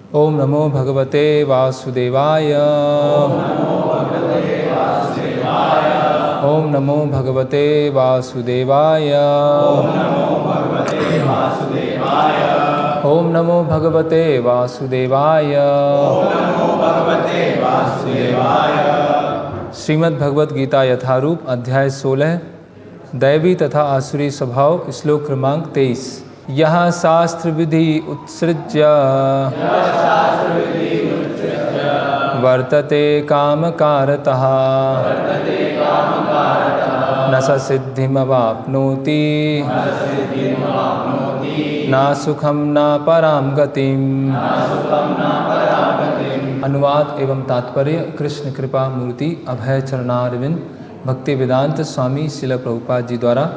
ओम नमो भगवते वासुदेवाय। ओम नमो भगवते वासुदेवाय। ओम नमो भगवते वासुदेवाय। श्रीमद् भगवद गीता यथारूप अध्याय 16 दैवी तथा आसुरी स्वभाव श्लोक क्रमांक 23। यह शास्त्र विधि उत्सृज्य वर्तते कामकारतः न स सिद्धिमवाप्नोति न सुखम न परां गतिम्। अनुवाद एवं तात्पर्य कृष्ण कृपा मूर्ति अभय चरणारविंद भक्ति वेदांत स्वामी श्रील प्रभुपाद जी द्वारा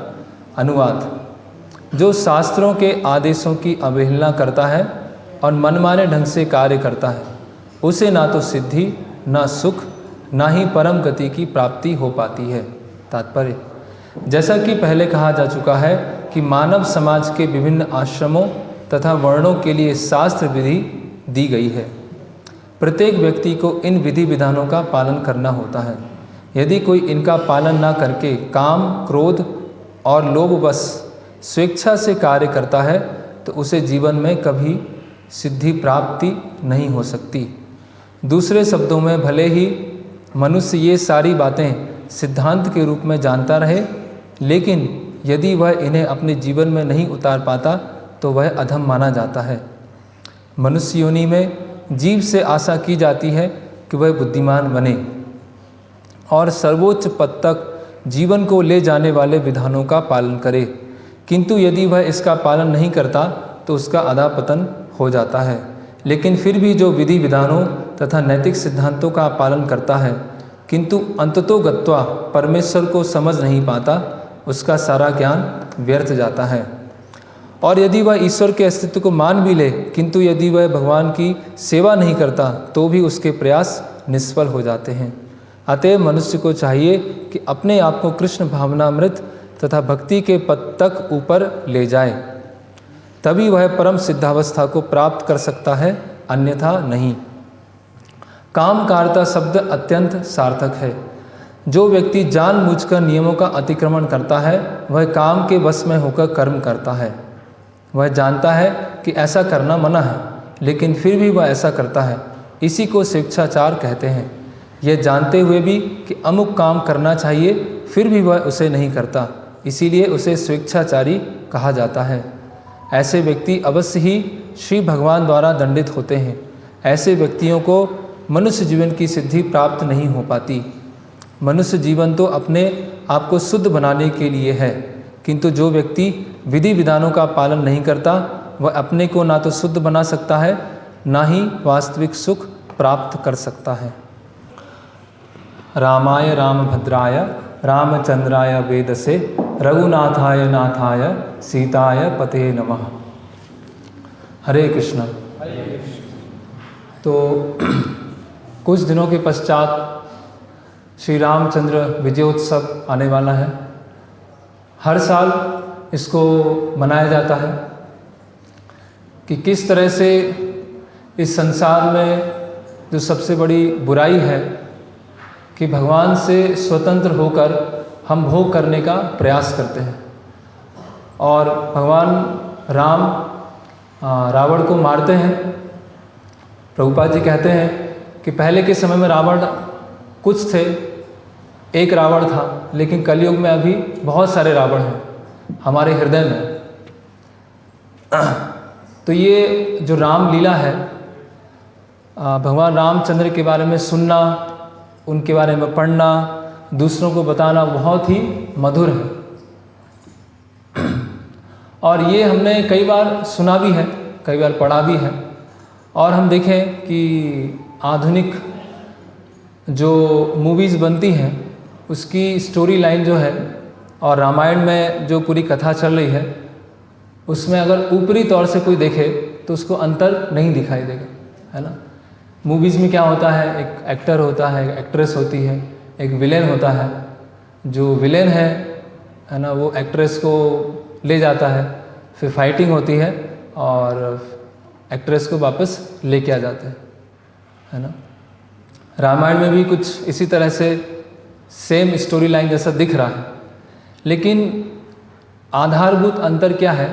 अनुवाद। जो शास्त्रों के आदेशों की अवहेलना करता है और मनमाने ढंग से कार्य करता है, उसे ना तो सिद्धि, ना सुख, ना ही परम गति की प्राप्ति हो पाती है। तात्पर्य, जैसा कि पहले कहा जा चुका है कि मानव समाज के विभिन्न आश्रमों तथा वर्णों के लिए शास्त्र विधि दी गई है। प्रत्येक व्यक्ति को इन विधि विधानों का पालन करना होता है। यदि कोई इनका पालन न करके काम, क्रोध और लोभवश स्वेच्छा से कार्य करता है तो उसे जीवन में कभी सिद्धि प्राप्ति नहीं हो सकती। दूसरे शब्दों में, भले ही मनुष्य ये सारी बातें सिद्धांत के रूप में जानता रहे, लेकिन यदि वह इन्हें अपने जीवन में नहीं उतार पाता तो वह अधम माना जाता है। मनुष्य योनि में जीव से आशा की जाती है कि वह बुद्धिमान बने और सर्वोच्च पद तक जीवन को ले जाने वाले विधानों का पालन करे, किंतु यदि वह इसका पालन नहीं करता तो उसका अधःपतन हो जाता है। लेकिन फिर भी जो विधि विधानों तथा नैतिक सिद्धांतों का पालन करता है किंतु अंततोगत्वा परमेश्वर को समझ नहीं पाता, उसका सारा ज्ञान व्यर्थ जाता है। और यदि वह ईश्वर के अस्तित्व को मान भी ले, किंतु यदि वह भगवान की सेवा नहीं करता तो भी उसके प्रयास निष्फल हो जाते हैं। अतएव मनुष्य को चाहिए कि अपने आप को कृष्ण भावनामृत तथा भक्ति के पद तक ऊपर ले जाए, तभी वह परम सिद्धावस्था को प्राप्त कर सकता है, अन्यथा नहीं। कामकारता शब्द अत्यंत सार्थक है। जो व्यक्ति जानबूझकर नियमों का अतिक्रमण करता है वह काम के वश में होकर कर्म करता है। वह जानता है कि ऐसा करना मना है, लेकिन फिर भी वह ऐसा करता है। इसी को स्वेच्छाचार कहते हैं। यह जानते हुए भी कि अमुक काम करना चाहिए, फिर भी वह उसे नहीं करता, इसीलिए उसे स्वेच्छाचारी कहा जाता है। ऐसे व्यक्ति अवश्य ही श्री भगवान द्वारा दंडित होते हैं। ऐसे व्यक्तियों को मनुष्य जीवन की सिद्धि प्राप्त नहीं हो पाती। मनुष्य जीवन तो अपने आप को शुद्ध बनाने के लिए है, किंतु जो व्यक्ति विधि विधानों का पालन नहीं करता वह अपने को ना तो शुद्ध बना सकता है, ना ही वास्तविक सुख प्राप्त कर सकता है। रामाय रामभद्राय रामचंद्राय वेदसे रघुनाथाय नाथाय सीताय पते नमः। हरे कृष्ण। तो कुछ दिनों के पश्चात श्री रामचंद्र विजयोत्सव आने वाला है। हर साल इसको मनाया जाता है कि किस तरह से इस संसार में जो सबसे बड़ी बुराई है कि भगवान से स्वतंत्र होकर हम भोग करने का प्रयास करते हैं। और भगवान राम रावण को मारते हैं। प्रभुपाद जी कहते हैं कि पहले के समय में रावण कुछ थे, एक रावण था, लेकिन कलयुग में अभी बहुत सारे रावण हैं हमारे हृदय में। तो ये जो रामलीला है, भगवान रामचंद्र के बारे में सुनना, उनके बारे में पढ़ना, दूसरों को बताना बहुत ही मधुर है। और ये हमने कई बार सुना भी है, कई बार पढ़ा भी है। और हम देखें कि आधुनिक जो मूवीज़ बनती हैं उसकी स्टोरी लाइन जो है और रामायण में जो पूरी कथा चल रही है उसमें अगर ऊपरी तौर से कोई देखे तो उसको अंतर नहीं दिखाई देगा, है ना। मूवीज़ में क्या होता है, एक एक्टर होता है, एक एक्ट्रेस होती है, एक विलेन होता है। जो विलेन है ना, वो एक्ट्रेस को ले जाता है, फिर फाइटिंग होती है और एक्ट्रेस को वापस लेके आ जाते हैं, है ना। रामायण में भी कुछ इसी तरह से सेम स्टोरी लाइन जैसा दिख रहा है, लेकिन आधारभूत अंतर क्या है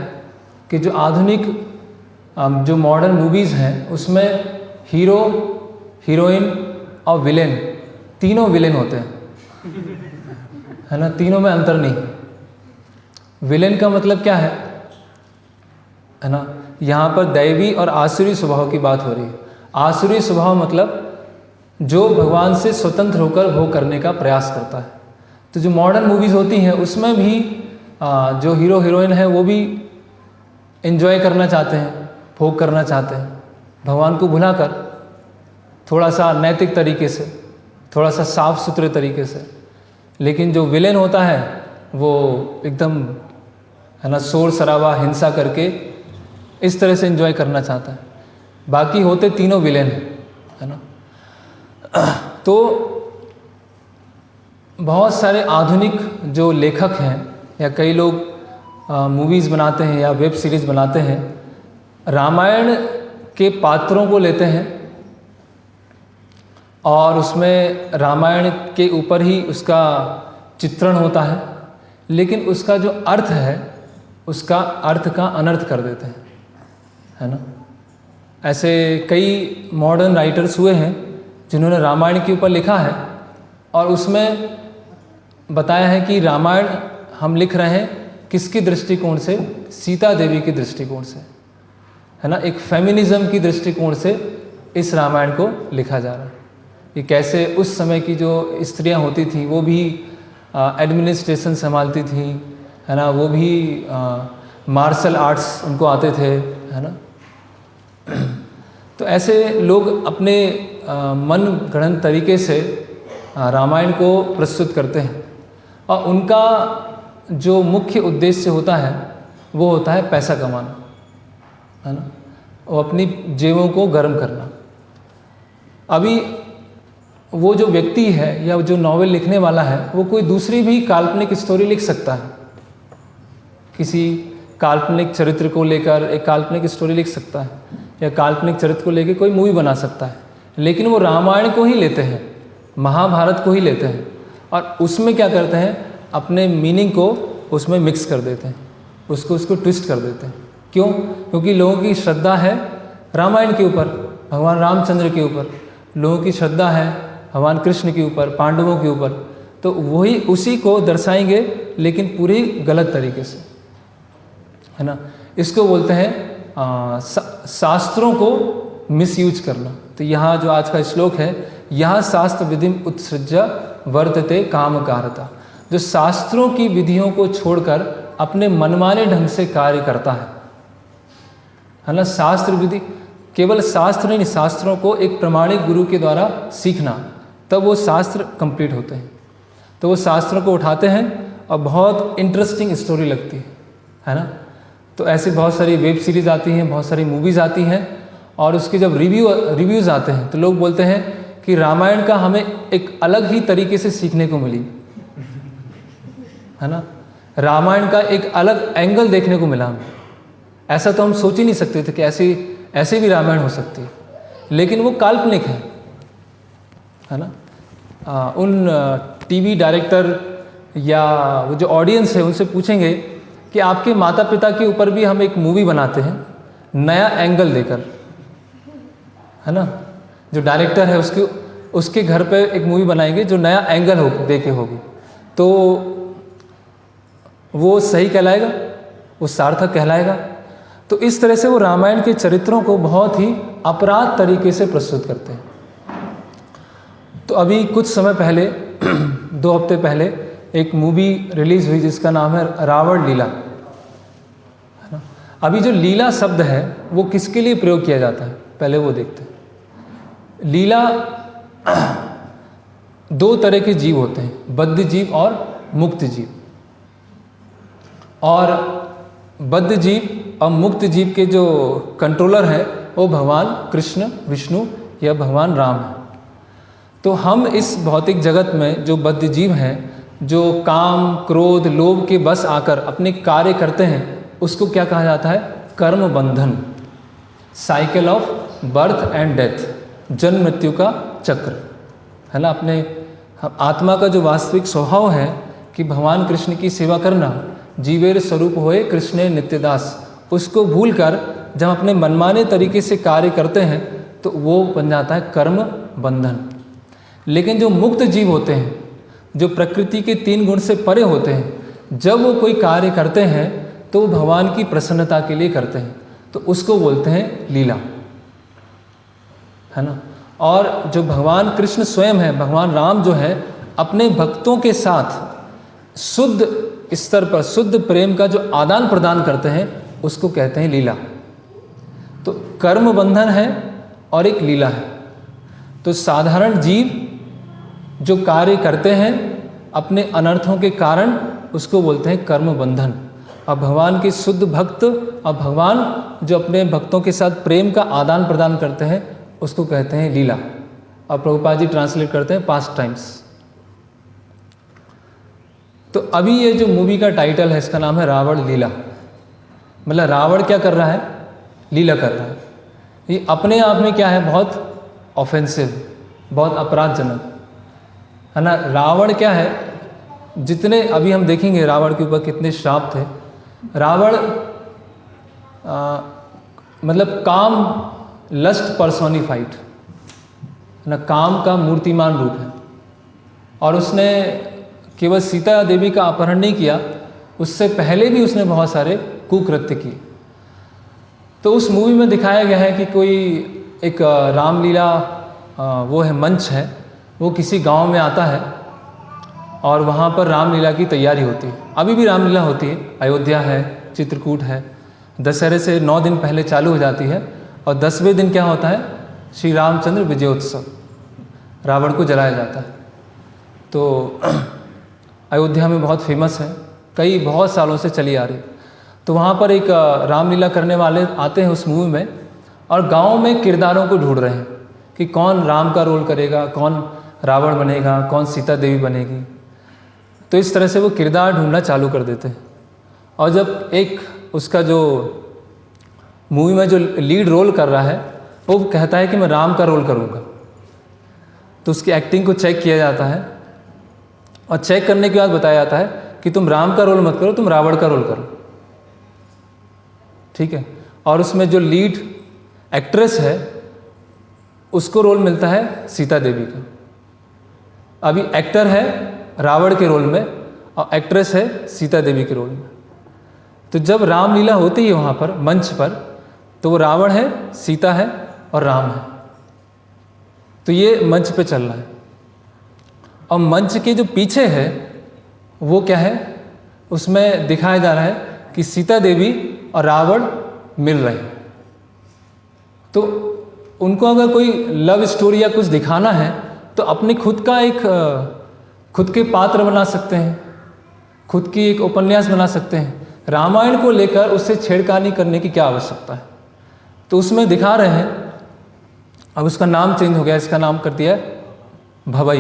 कि जो आधुनिक जो मॉडर्न मूवीज़ हैं उसमें हीरो, हीरोइन और विलेन, तीनों विलेन होते हैं, है ना। तीनों में अंतर नहीं। विलेन का मतलब क्या है ना। यहाँ पर दैवी और आसुरी स्वभाव की बात हो रही है। आसुरी स्वभाव मतलब जो भगवान से स्वतंत्र होकर भोग करने का प्रयास करता है। तो जो मॉडर्न मूवीज़ होती हैं उसमें भी जो हीरो हीरोइन है वो भी एंजॉय करना चाहते हैं, भोग करना चाहते हैं, भगवान को भुलाकर थोड़ा सा नैतिक तरीके से, थोड़ा सा साफ सुथरे तरीके से। लेकिन जो विलेन होता है वो एकदम, है ना, शोर शराबा हिंसा करके इस तरह से एंजॉय करना चाहता है। बाकी होते तीनों विलेन, है ना। तो बहुत सारे आधुनिक जो लेखक हैं या कई लोग मूवीज़ बनाते हैं या वेब सीरीज़ बनाते हैं, रामायण के पात्रों को लेते हैं और उसमें रामायण के ऊपर ही उसका चित्रण होता है, लेकिन उसका जो अर्थ है उसका अर्थ का अनर्थ कर देते हैं, है ना। ऐसे कई मॉडर्न राइटर्स हुए हैं जिन्होंने रामायण के ऊपर लिखा है और उसमें बताया है कि रामायण हम लिख रहे हैं किसकी दृष्टिकोण से, सीता देवी की दृष्टिकोण से, है ना। एक फेमिनिज्म की दृष्टिकोण से इस रामायण को लिखा जा रहा है कि कैसे उस समय की जो स्त्रियां होती थी वो भी एडमिनिस्ट्रेशन संभालती थी, है ना, वो भी मार्शल आर्ट्स उनको आते थे, है ना। तो ऐसे लोग अपने मन गढ़ंत तरीके से रामायण को प्रस्तुत करते हैं और उनका जो मुख्य उद्देश्य होता है वो होता है पैसा कमाना, है ना, वो अपनी जेबों को गर्म करना। अभी वो जो व्यक्ति है या जो नॉवेल लिखने वाला है वो कोई दूसरी भी काल्पनिक स्टोरी लिख सकता है, किसी काल्पनिक चरित्र को लेकर एक काल्पनिक स्टोरी लिख सकता है या काल्पनिक चरित्र को लेकर कोई मूवी बना सकता है, लेकिन वो रामायण को ही लेते हैं, महाभारत को ही लेते हैं और उसमें क्या करते हैं, अपने मीनिंग को उसमें मिक्स कर देते हैं, उसको ट्विस्ट कर देते हैं। क्यों? क्योंकि लोगों की श्रद्धा है रामायण के ऊपर, भगवान रामचंद्र के ऊपर, लोगों की श्रद्धा है भगवान कृष्ण के ऊपर, पांडवों के ऊपर, तो वही उसी को दर्शाएंगे लेकिन पूरी गलत तरीके से, है ना। इसको बोलते हैं शास्त्रों को मिसयूज करना। तो यहाँ जो आज का श्लोक है, यहाँ शास्त्र विधिम उत्सृज्य वर्तते कामकारता, जो शास्त्रों की विधियों को छोड़कर अपने मनमाने ढंग से कार्य करता है ना। शास्त्र विधि केवल शास्त्र नहीं, शास्त्रों को एक प्रमाणिक गुरु के द्वारा सीखना, तब वो शास्त्र कंप्लीट होते हैं। तो वो शास्त्रों को उठाते हैं और बहुत इंटरेस्टिंग स्टोरी लगती है ना। तो ऐसी बहुत सारी वेब सीरीज़ आती हैं, बहुत सारी मूवीज़ आती हैं और उसके जब रिव्यूज़ आते हैं तो लोग बोलते हैं कि रामायण का हमें एक अलग ही तरीके से सीखने को मिली, है ना। रामायण का एक अलग एंगल देखने को मिला हमें। ऐसा तो हम सोच ही नहीं सकते थे कि ऐसे भी रामायण हो सकती है, लेकिन वो काल्पनिक है ना। उन टीवी डायरेक्टर या वो जो ऑडियंस है उनसे पूछेंगे कि आपके माता पिता के ऊपर भी हम एक मूवी बनाते हैं नया एंगल देकर, है ना। जो डायरेक्टर है उसके घर पे एक मूवी बनाएंगे जो नया एंगल हो देके होगी, तो वो सही कहलाएगा, वो सार्थक कहलाएगा। तो इस तरह से वो रामायण के चरित्रों को बहुत ही अपराध तरीके से प्रस्तुत करते हैं। तो अभी कुछ समय पहले 2 हफ्ते पहले एक मूवी रिलीज़ हुई जिसका नाम है रावण लीला, है ना। अभी जो लीला शब्द है वो किसके लिए प्रयोग किया जाता है, पहले वो देखते हैं। लीला 2 तरह के जीव होते हैं, बद्ध जीव और मुक्त जीव। और बद्ध जीव और मुक्त जीव के जो कंट्रोलर है वो भगवान कृष्ण, विष्णु या भगवान राम है। तो हम इस भौतिक जगत में जो बद्ध जीव हैं, जो काम, क्रोध, लोभ के बस आकर अपने कार्य करते हैं, उसको क्या कहा जाता है, कर्म बंधन। Cycle of birth and death, जन्म मृत्यु का चक्र, है ना। अपने आत्मा का जो वास्तविक स्वभाव है कि भगवान कृष्ण की सेवा करना, जीवेर स्वरूप होए कृष्ण नित्यदास, उसको भूलकर जब अपने मनमाने तरीके से कार्य करते हैं तो वो बन जाता है कर्म बंधन। लेकिन जो मुक्त जीव होते हैं, जो प्रकृति के 3 गुण से परे होते हैं, जब वो कोई कार्य करते हैं तो वो भगवान की प्रसन्नता के लिए करते हैं, तो उसको बोलते हैं लीला, है ना। और जो भगवान कृष्ण स्वयं है, भगवान राम जो है, अपने भक्तों के साथ शुद्ध स्तर पर शुद्ध प्रेम का जो आदान प्रदान करते हैं उसको कहते हैं लीला। तो कर्म बंधन है और एक लीला है। तो साधारण जीव जो कार्य करते हैं अपने अनर्थों के कारण, उसको बोलते हैं कर्म बंधन। और भगवान के शुद्ध भक्त और भगवान जो अपने भक्तों के साथ प्रेम का आदान प्रदान करते हैं उसको कहते हैं लीला। और प्रभुपाद जी ट्रांसलेट करते हैं पास्ट टाइम्स। तो अभी ये जो मूवी का टाइटल है इसका नाम है रावण लीला। मतलब रावण क्या कर रहा है? लीला कर रहा है। ये अपने आप में क्या है? बहुत ऑफेंसिव, बहुत अपराधजनक, है ना। रावण क्या है? जितने अभी हम देखेंगे रावण के ऊपर कितने श्राप थे। रावण मतलब काम, लस्ट पर्सोनिफाइड, है ना, काम का मूर्तिमान रूप है। और उसने केवल सीता देवी का अपहरण नहीं किया, उससे पहले भी उसने बहुत सारे कुकृत्य किए। तो उस मूवी में दिखाया गया है कि कोई एक रामलीला वो है, मंच है, वो किसी गांव में आता है और वहाँ पर रामलीला की तैयारी होती है। अभी भी रामलीला होती है, अयोध्या है, चित्रकूट है। दशहरे से 9 दिन पहले चालू हो जाती है और 10वें दिन क्या होता है? श्री रामचंद्र विजयोत्सव, रावण को जलाया जाता है। तो अयोध्या में बहुत फेमस है, कई बहुत सालों से चली आ रही। तो वहाँ पर एक रामलीला करने वाले आते हैं उस मूवी में और गांव में किरदारों को ढूंढ रहे हैं कि कौन राम का रोल करेगा, कौन रावण बनेगा, कौन सीता देवी बनेगी। तो इस तरह से वो किरदार ढूंढना चालू कर देते हैं। और जब एक उसका जो मूवी में जो लीड रोल कर रहा है वो कहता है कि मैं राम का रोल करूँगा, तो उसकी एक्टिंग को चेक किया जाता है और चेक करने के बाद बताया जाता है कि तुम राम का रोल मत करो, तुम रावण का रोल करो, ठीक है। और उसमें जो लीड एक्ट्रेस है उसको रोल मिलता है सीता देवी का। अभी एक्टर है रावण के रोल में और एक्ट्रेस है सीता देवी के रोल में। तो जब रामलीला होती है वहाँ पर मंच पर, तो वो रावण है, सीता है और राम है। तो ये मंच पे चल रहा है। और मंच के जो पीछे है वो क्या है? उसमें दिखाया जा रहा है कि सीता देवी और रावण मिल रहे हैं। तो उनको अगर कोई लव स्टोरी या कुछ दिखाना है तो अपने खुद का एक खुद के पात्र बना सकते हैं, खुद की एक उपन्यास बना सकते हैं। रामायण को लेकर उससे छेड़खानी करने की क्या आवश्यकता है? तो उसमें दिखा रहे हैं, अब उसका नाम चेंज हो गया, इसका नाम कर दिया है भवई,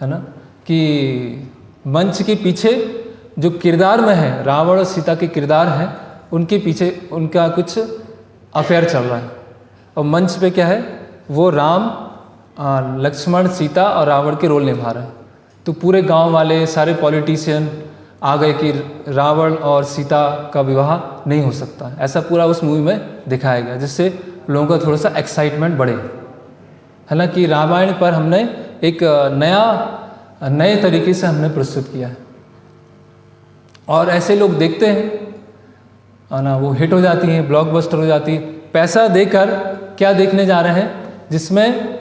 है ना, कि मंच के पीछे जो किरदार में है, रावण और सीता के किरदार हैं, उनके पीछे उनका कुछ अफेयर चल रहा है। और मंच पे क्या है? वो राम, लक्ष्मण, सीता और रावण के रोल निभा रहे हैं। तो पूरे गांव वाले, सारे पॉलिटिशियन आ गए कि रावण और सीता का विवाह नहीं हो सकता। ऐसा पूरा उस मूवी में दिखाया गया, जिससे लोगों का थोड़ा सा एक्साइटमेंट बढ़े, है ना, कि रामायण पर हमने एक नए तरीके से हमने प्रस्तुत किया है। और ऐसे लोग देखते हैं, है ना, वो हिट हो जाती हैं, ब्लॉकबस्टर हो जाती है। पैसा देकर क्या देखने जा रहे हैं? जिसमें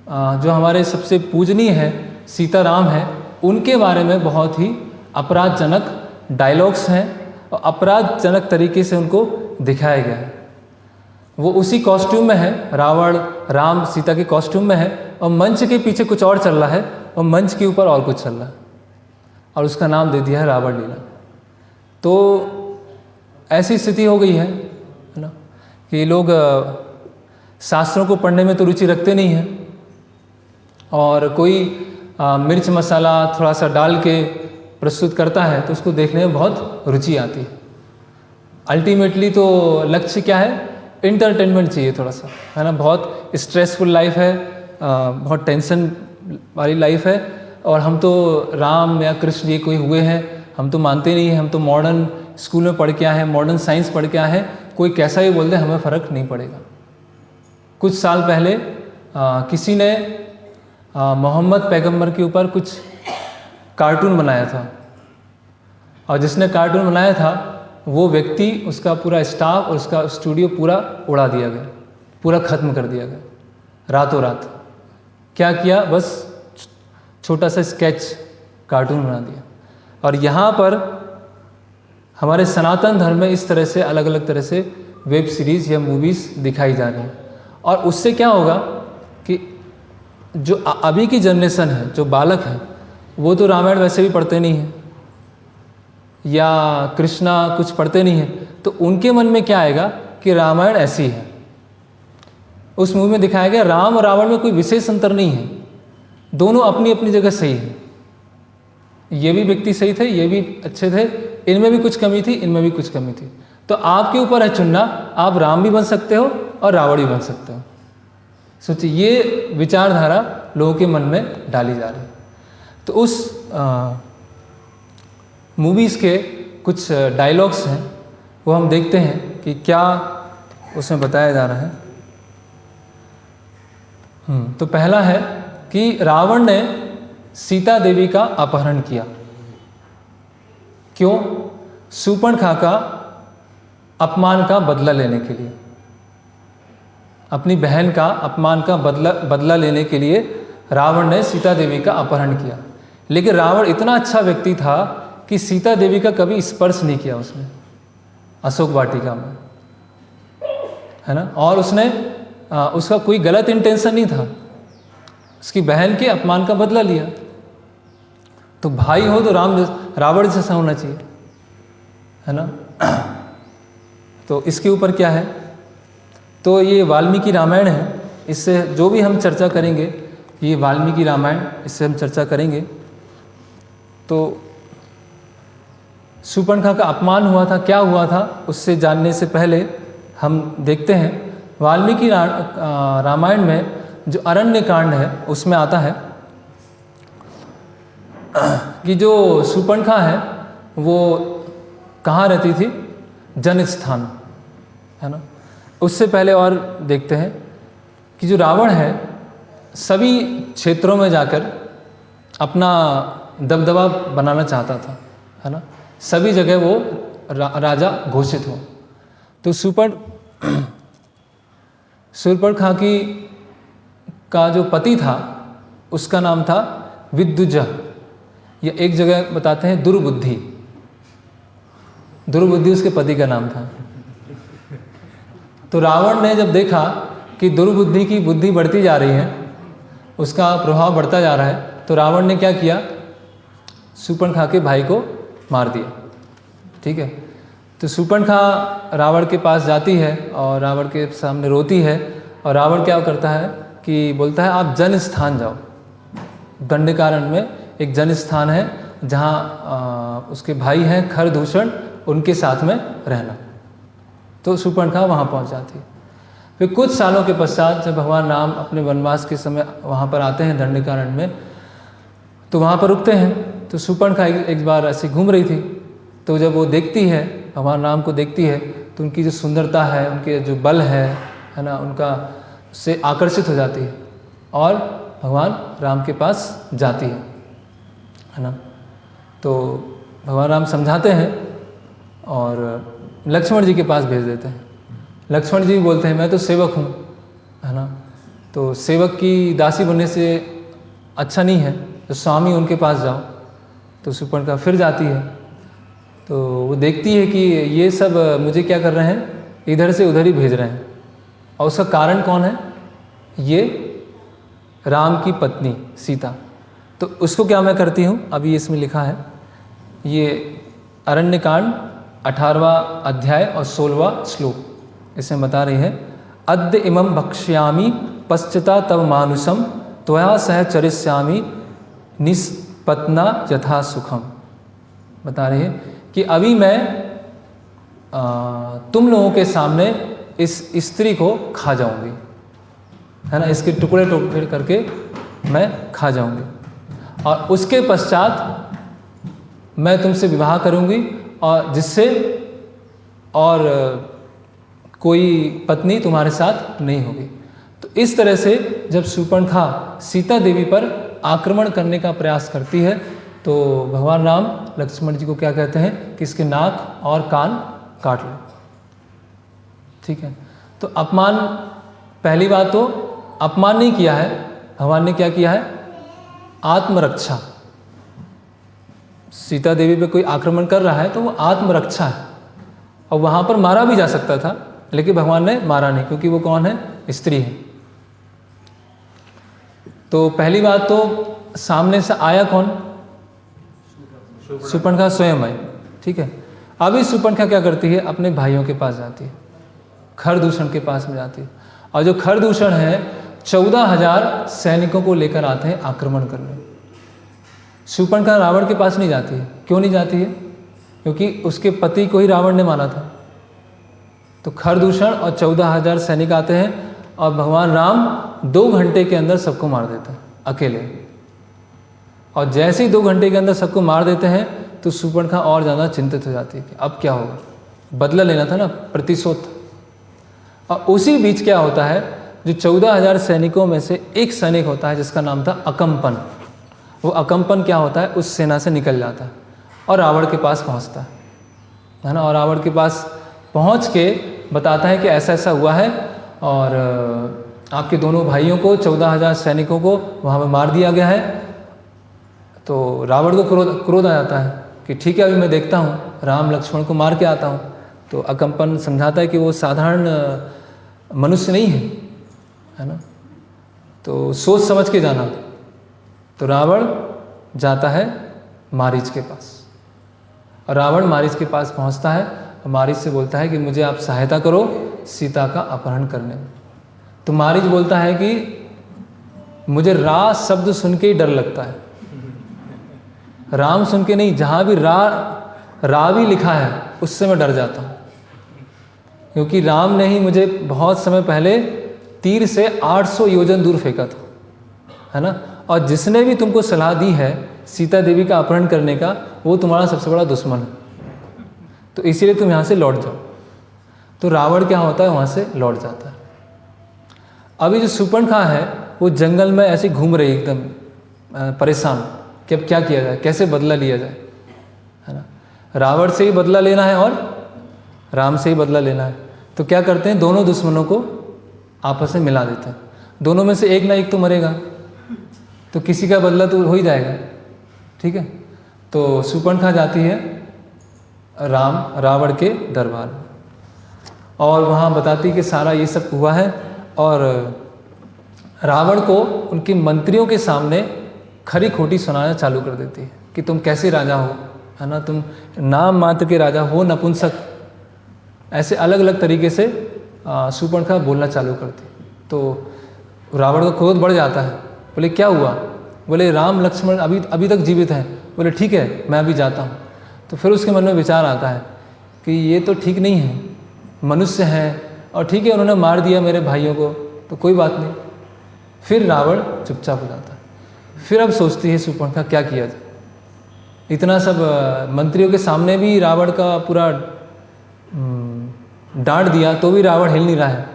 जो हमारे सबसे पूजनीय हैं सीताराम हैं, उनके बारे में बहुत ही अपराधजनक डायलॉग्स हैं और अपराधजनक तरीके से उनको दिखाया गया है। वो उसी कॉस्ट्यूम में है, रावण राम सीता के कॉस्ट्यूम में है, और मंच के पीछे कुछ और चल रहा है और मंच के ऊपर और कुछ चल रहा है, और उसका नाम दे दिया है रावण लीला। तो ऐसी स्थिति हो गई है ना, कि लोग शास्त्रों को पढ़ने में तो रुचि रखते नहीं हैं, और कोई मिर्च मसाला थोड़ा सा डाल के प्रस्तुत करता है तो उसको देखने में बहुत रुचि आती है। अल्टीमेटली तो लक्ष्य क्या है? इंटरटेनमेंट चाहिए थोड़ा सा, है ना। बहुत स्ट्रेसफुल लाइफ है, बहुत टेंशन वाली लाइफ है, और हम तो राम या कृष्ण ये कोई हुए हैं, हम तो मानते नहीं हैं, हम तो मॉडर्न स्कूल में पढ़ के आए हैं, मॉडर्न साइंस पढ़ के आए हैं, कोई कैसा ही बोल दे हमें फ़र्क नहीं पड़ेगा। कुछ साल पहले किसी ने मोहम्मद पैगंबर के ऊपर कुछ कार्टून बनाया था, और जिसने कार्टून बनाया था वो व्यक्ति, उसका पूरा स्टाफ और उसका स्टूडियो पूरा उड़ा दिया गया, पूरा ख़त्म कर दिया गया रातों रात। क्या किया, बस छोटा सा स्केच कार्टून बना दिया। और यहाँ पर हमारे सनातन धर्म में इस तरह से अलग अलग तरह से वेब सीरीज़ या मूवीज़ दिखाई जा रही हैं, और उससे क्या होगा कि जो अभी की जनरेशन है, जो बालक हैं, वो तो रामायण वैसे भी पढ़ते नहीं हैं या कृष्णा कुछ पढ़ते नहीं हैं, तो उनके मन में क्या आएगा कि रामायण ऐसी है। उस मूवी में दिखाया गया राम और रावण में कोई विशेष अंतर नहीं है, दोनों अपनी अपनी जगह सही है। ये भी व्यक्ति सही थे, ये भी अच्छे थे, इनमें भी कुछ कमी थी, इनमें भी कुछ कमी थी। तो आपके ऊपर है चुनना, आप राम भी बन सकते हो और रावण भी बन सकते हो। सोचिए, ये विचारधारा लोगों के मन में डाली जा रही है। तो उस मूवीज़ के कुछ डायलॉग्स हैं, वो हम देखते हैं कि क्या उसमें बताया जा रहा है। तो पहला है कि रावण ने सीता देवी का अपहरण किया। क्यों? शूर्पणखा का अपमान का बदला लेने के लिए, अपनी बहन का अपमान का बदला लेने के लिए रावण ने सीता देवी का अपहरण किया। लेकिन रावण इतना अच्छा व्यक्ति था कि सीता देवी का कभी स्पर्श नहीं किया उसने अशोक वाटिका में, है ना। और उसने उसका कोई गलत इंटेंशन नहीं था, उसकी बहन के अपमान का बदला लिया। तो भाई हो तो रावण जैसा होना चाहिए, है ना। तो इसके ऊपर क्या है, तो ये वाल्मीकि रामायण है, इससे जो भी हम चर्चा करेंगे, ये वाल्मीकि रामायण, इससे हम चर्चा करेंगे। तो शूर्पणखा का अपमान हुआ था, क्या हुआ था, उससे जानने से पहले हम देखते हैं वाल्मीकि रामायण में जो अरण्य कांड है उसमें आता है कि जो शूर्पणखा है वो कहाँ रहती थी, जनस्थान, है ना। उससे पहले और देखते हैं कि जो रावण है सभी क्षेत्रों में जाकर अपना दबदबा बनाना चाहता था, है ना। सभी जगह वो राजा घोषित हो। तो शूर्पणखा का जो पति था उसका नाम था विद्युजह, या एक जगह बताते हैं दुर्बुद्धि। दुर्बुद्धि उसके पति का नाम था। तो रावण ने जब देखा कि दुर्बुद्धि की बुद्धि बढ़ती जा रही है, उसका प्रभाव बढ़ता जा रहा है, तो रावण ने क्या किया, शूर्पणखा के भाई को मार दिया। ठीक है। तो शूर्पणखा रावण के पास जाती है और रावण के सामने रोती है, और रावण क्या करता है कि बोलता है आप जन स्थान जाओ। दंडकारण्य में एक जन स्थान है जहाँ उसके भाई हैं खरदूषण, उनके साथ में रहना। तो शूर्पणखा वहाँ पहुँच जाती है। फिर कुछ सालों के पश्चात जब भगवान राम अपने वनवास के समय वहाँ पर आते हैं दंडकारण्य में, तो वहाँ पर रुकते हैं। तो शूर्पणखा एक बार ऐसे घूम रही थी, तो जब वो देखती है, भगवान राम को देखती है, तो उनकी जो सुंदरता है, उनके जो बल है ना, उनका से आकर्षित हो जाती है और भगवान राम के पास जाती है ना। तो भगवान राम समझाते हैं और लक्ष्मण जी के पास भेज देते हैं। लक्ष्मण जी बोलते हैं मैं तो सेवक हूँ, है ना, तो सेवक की दासी बनने से अच्छा नहीं है, तो स्वामी उनके पास जाओ। तो शूर्पणखा फिर जाती है, तो वो देखती है कि ये सब मुझे क्या कर रहे हैं, इधर से उधर ही भेज रहे हैं। और उसका कारण कौन है, ये राम की पत्नी सीता। तो उसको क्या मैं करती हूँ, अभी इसमें लिखा है, ये अरण्यकांड 18वां अध्याय और 16वां श्लोक, इसमें बता रही है अद्य इमं भक्ष्यामि पश्चता तव मानुषम त्वया सह चरिष्यामि निष्पत्ना यथा सुखम। बता रही है कि अभी मैं तुम लोगों के सामने इस स्त्री को खा जाऊंगी, है ना, इसके टुकड़े टुकड़े करके मैं खा जाऊंगी, और उसके पश्चात मैं तुमसे विवाह करूंगी, और जिससे और कोई पत्नी तुम्हारे साथ नहीं होगी। तो इस तरह से जब शूर्पणखा सीता देवी पर आक्रमण करने का प्रयास करती है, तो भगवान राम लक्ष्मण जी को क्या कहते हैं कि इसके नाक और कान काट लो। ठीक है, तो अपमान, पहली बात तो अपमान नहीं किया है भगवान ने, क्या किया है, आत्मरक्षा। सीता देवी पे कोई आक्रमण कर रहा है तो वो आत्मरक्षा है, और वहाँ पर मारा भी जा सकता था, लेकिन भगवान ने मारा नहीं, क्योंकि वो कौन है, स्त्री है। तो पहली बात तो सामने से आया कौन, शूर्पणखा स्वयं आई। ठीक है, अभी शूर्पणखा क्या करती है, अपने भाइयों के पास जाती है, खरदूषण के पास में जाती है, और जो खरदूषण है 14,000 सैनिकों को लेकर आते हैं आक्रमण करने। शूर्पणखा रावण के पास नहीं जाती है। क्यों नहीं जाती है, क्योंकि उसके पति को ही रावण ने मारा था। तो खरदूषण और 14,000 सैनिक आते हैं, और भगवान राम 2 घंटे के अंदर सबको मार देते हैं अकेले। और जैसे ही 2 घंटे के अंदर सबको मार देते हैं, तो शूर्पणखा और ज़्यादा चिंतित हो जाती है कि अब क्या होगा, बदला लेना था ना, प्रतिशोध। और उसी बीच क्या होता है, जो 14,000 सैनिकों में से एक सैनिक होता है जिसका नाम था अकम्पन। वो अकम्पन क्या होता है, उस सेना से निकल जाता है और रावण के पास पहुंचता है ना, और रावण के पास पहुंच के बताता है कि ऐसा ऐसा हुआ है, और आपके दोनों भाइयों को, 14,000 सैनिकों को वहाँ पर मार दिया गया है। तो रावण को क्रोध आ जाता है कि ठीक है, अभी मैं देखता हूँ, राम लक्ष्मण को मार के आता हूँ। तो अकम्पन समझाता है कि वो साधारण मनुष्य नहीं है ना, तो सोच समझ के जाना। तो रावण जाता है मारीच के पास, और रावण मारीच के पास पहुंचता है, और मारीच से बोलता है कि मुझे आप सहायता करो सीता का अपहरण करने में। तो मारीच बोलता है कि मुझे रा शब्द सुन के ही डर लगता है, राम सुन के नहीं, जहाँ भी रा भी लिखा है उससे मैं डर जाता हूँ, क्योंकि राम ने ही मुझे बहुत समय पहले तीर से 800 योजन दूर फेंका था, है ना, और जिसने भी तुमको सलाह दी है सीता देवी का अपहरण करने का, वो तुम्हारा सबसे बड़ा दुश्मन है, तो इसीलिए तुम यहाँ से लौट जाओ। तो रावण क्या होता है, वहाँ से लौट जाता है। अभी जो शूर्पणखा है वो जंगल में ऐसे घूम रही, एकदम परेशान कि अब क्या किया जाए, कैसे बदला लिया जाए, है ना। रावण से ही बदला लेना है और राम से ही बदला लेना है। तो क्या करते हैं, दोनों दुश्मनों को आपस में मिला देते हैं। दोनों में से एक ना एक तो मरेगा, तो किसी का बदला तो हो ही जाएगा। ठीक है, तो शूर्पणखा जाती है रावण के दरबार में, और वहाँ बताती कि सारा ये सब हुआ है, और रावण को उनके मंत्रियों के सामने खरी खोटी सुनाना चालू कर देती है कि तुम कैसे राजा हो, है ना, तुम नाम मात्र के राजा हो, नपुंसक, ऐसे अलग अलग तरीके से शूर्पणखा बोलना चालू करती। तो रावण का क्रोध बढ़ जाता है, बोले क्या हुआ, बोले राम लक्ष्मण अभी तक जीवित हैं। बोले ठीक है, मैं अभी जाता हूँ। तो फिर उसके मन में विचार आता है कि ये तो ठीक नहीं है, मनुष्य हैं, और ठीक है उन्होंने मार दिया मेरे भाइयों को, तो कोई बात नहीं। फिर रावण चुपचाप हो जाता है। फिर अब सोचती है शूर्पणखा क्या किया जाए, इतना सब मंत्रियों के सामने भी रावण का पूरा डांट दिया, तो भी रावण हिल नहीं रहा है।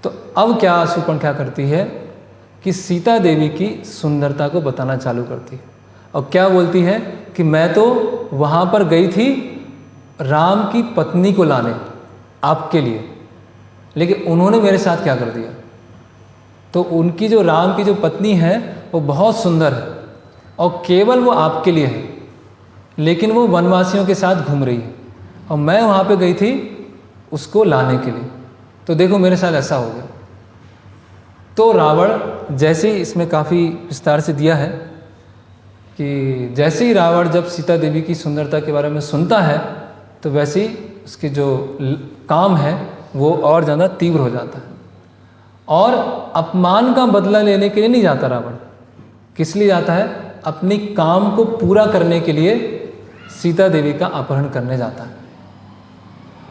तो अब क्या शूर्पणखा करती है कि सीता देवी की सुंदरता को बताना चालू करती है, और क्या बोलती है कि मैं तो वहाँ पर गई थी राम की पत्नी को लाने आपके लिए, लेकिन उन्होंने मेरे साथ क्या कर दिया। तो उनकी जो राम की जो पत्नी है वो बहुत सुंदर है, और केवल वो आपके लिए है, लेकिन वो वनवासियों के साथ घूम रही है, और मैं वहाँ पे गई थी उसको लाने के लिए। तो देखो मेरे साथ ऐसा हो गया। तो रावण, जैसे ही इसमें काफ़ी विस्तार से दिया है कि जैसे ही रावण जब सीता देवी की सुंदरता के बारे में सुनता है, तो वैसे ही उसके जो काम है वो और ज़्यादा तीव्र हो जाता है। और अपमान का बदला लेने के लिए नहीं जाता रावण, किस लिए जाता है, अपनी काम को पूरा करने के लिए सीता देवी का अपहरण करने जाता है।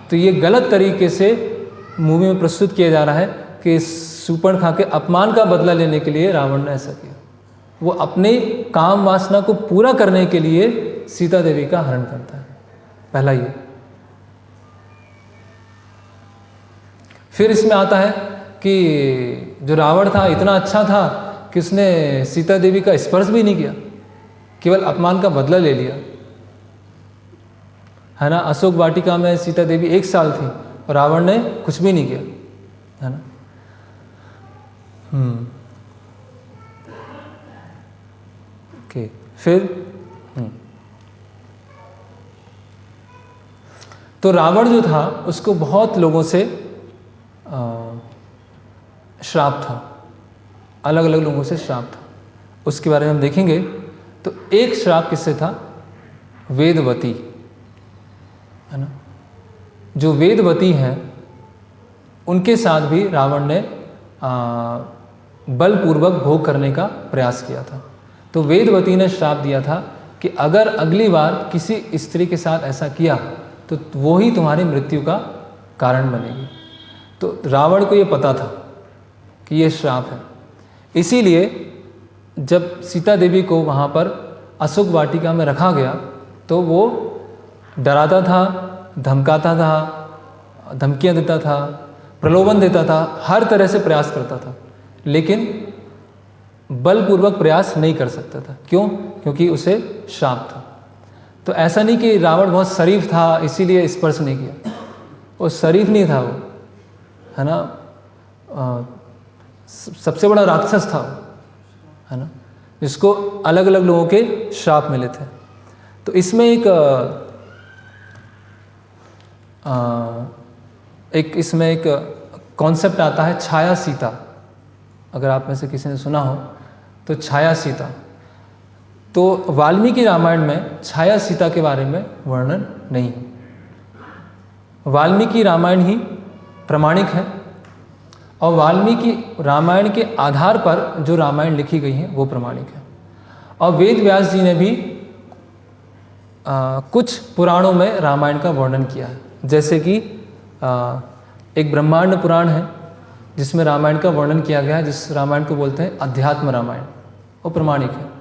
तो ये गलत तरीके से मूवी में प्रस्तुत किया जा रहा है कि शूर्पणखा के अपमान का बदला लेने के लिए रावण ने ऐसा किया। वो अपने काम वासना को पूरा करने के लिए सीता देवी का हरण करता है। पहला ये। फिर इसमें आता है कि जो रावण था इतना अच्छा था कि उसने सीता देवी का स्पर्श भी नहीं किया, केवल अपमान का बदला ले लिया, है ना। अशोक वाटिका में सीता देवी 1 साल थी और रावण ने कुछ भी नहीं किया, है ना। ओके, फिर तो रावण जो था उसको बहुत लोगों से श्राप था, अलग अलग लोगों से श्राप था। उसके बारे में हम देखेंगे। तो एक श्राप किससे था? वेदवती, है ना। जो वेदवती हैं उनके साथ भी रावण ने बलपूर्वक भोग करने का प्रयास किया था। तो वेदवती ने श्राप दिया था कि अगर अगली बार किसी स्त्री के साथ ऐसा किया तो वो ही तुम्हारी मृत्यु का कारण बनेगी। तो रावण को ये पता था कि ये श्राप है, इसीलिए जब सीता देवी को वहाँ पर अशोक वाटिका में रखा गया तो वो डराता था, धमकाता था, धमकियाँ देता था, प्रलोभन देता था, हर तरह से प्रयास करता था, लेकिन बलपूर्वक प्रयास नहीं कर सकता था। क्यों? क्योंकि उसे श्राप था। तो ऐसा नहीं कि रावण बहुत शरीफ था इसीलिए स्पर्श नहीं किया, वो शरीफ नहीं था, वो, है ना, सबसे बड़ा राक्षस था वो, है ना, जिसको अलग अलग लोगों के श्राप मिले थे। तो इसमें एक कॉन्सेप्ट आता है छाया सीता। अगर आप में से किसी ने सुना हो तो छाया सीता। तो वाल्मीकि रामायण में छाया सीता के बारे में वर्णन नहीं है। वाल्मीकि रामायण ही प्रमाणिक है और वाल्मीकि रामायण के आधार पर जो रामायण लिखी गई है वो प्रमाणिक है। और वेद व्यास जी ने भी कुछ पुराणों में रामायण का वर्णन किया है, जैसे कि एक ब्रह्मांड पुराण है जिसमें रामायण का वर्णन किया गया है, जिस रामायण को बोलते हैं अध्यात्म रामायण, वो प्रमाणिक है।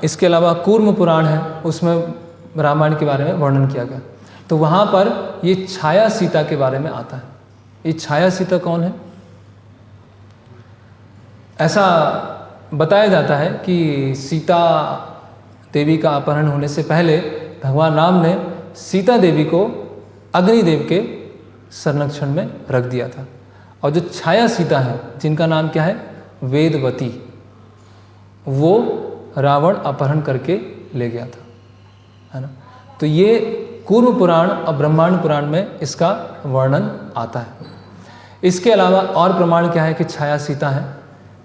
इसके अलावा कूर्म पुराण है, उसमें रामायण के बारे में वर्णन किया गया। तो वहाँ पर ये छाया सीता के बारे में आता है। ये छाया सीता कौन है? ऐसा बताया जाता है कि सीता देवी का अपहरण होने से पहले भगवान राम ने सीता देवी को अग्निदेव के संरक्षण में रख दिया था। और जो छाया सीता है, जिनका नाम क्या है? वेदवती, वो रावण अपहरण करके ले गया था, है ना। तो ये कूर्म पुराण और ब्रह्मांड पुराण में इसका वर्णन आता है। इसके अलावा और प्रमाण क्या है कि छाया सीता है?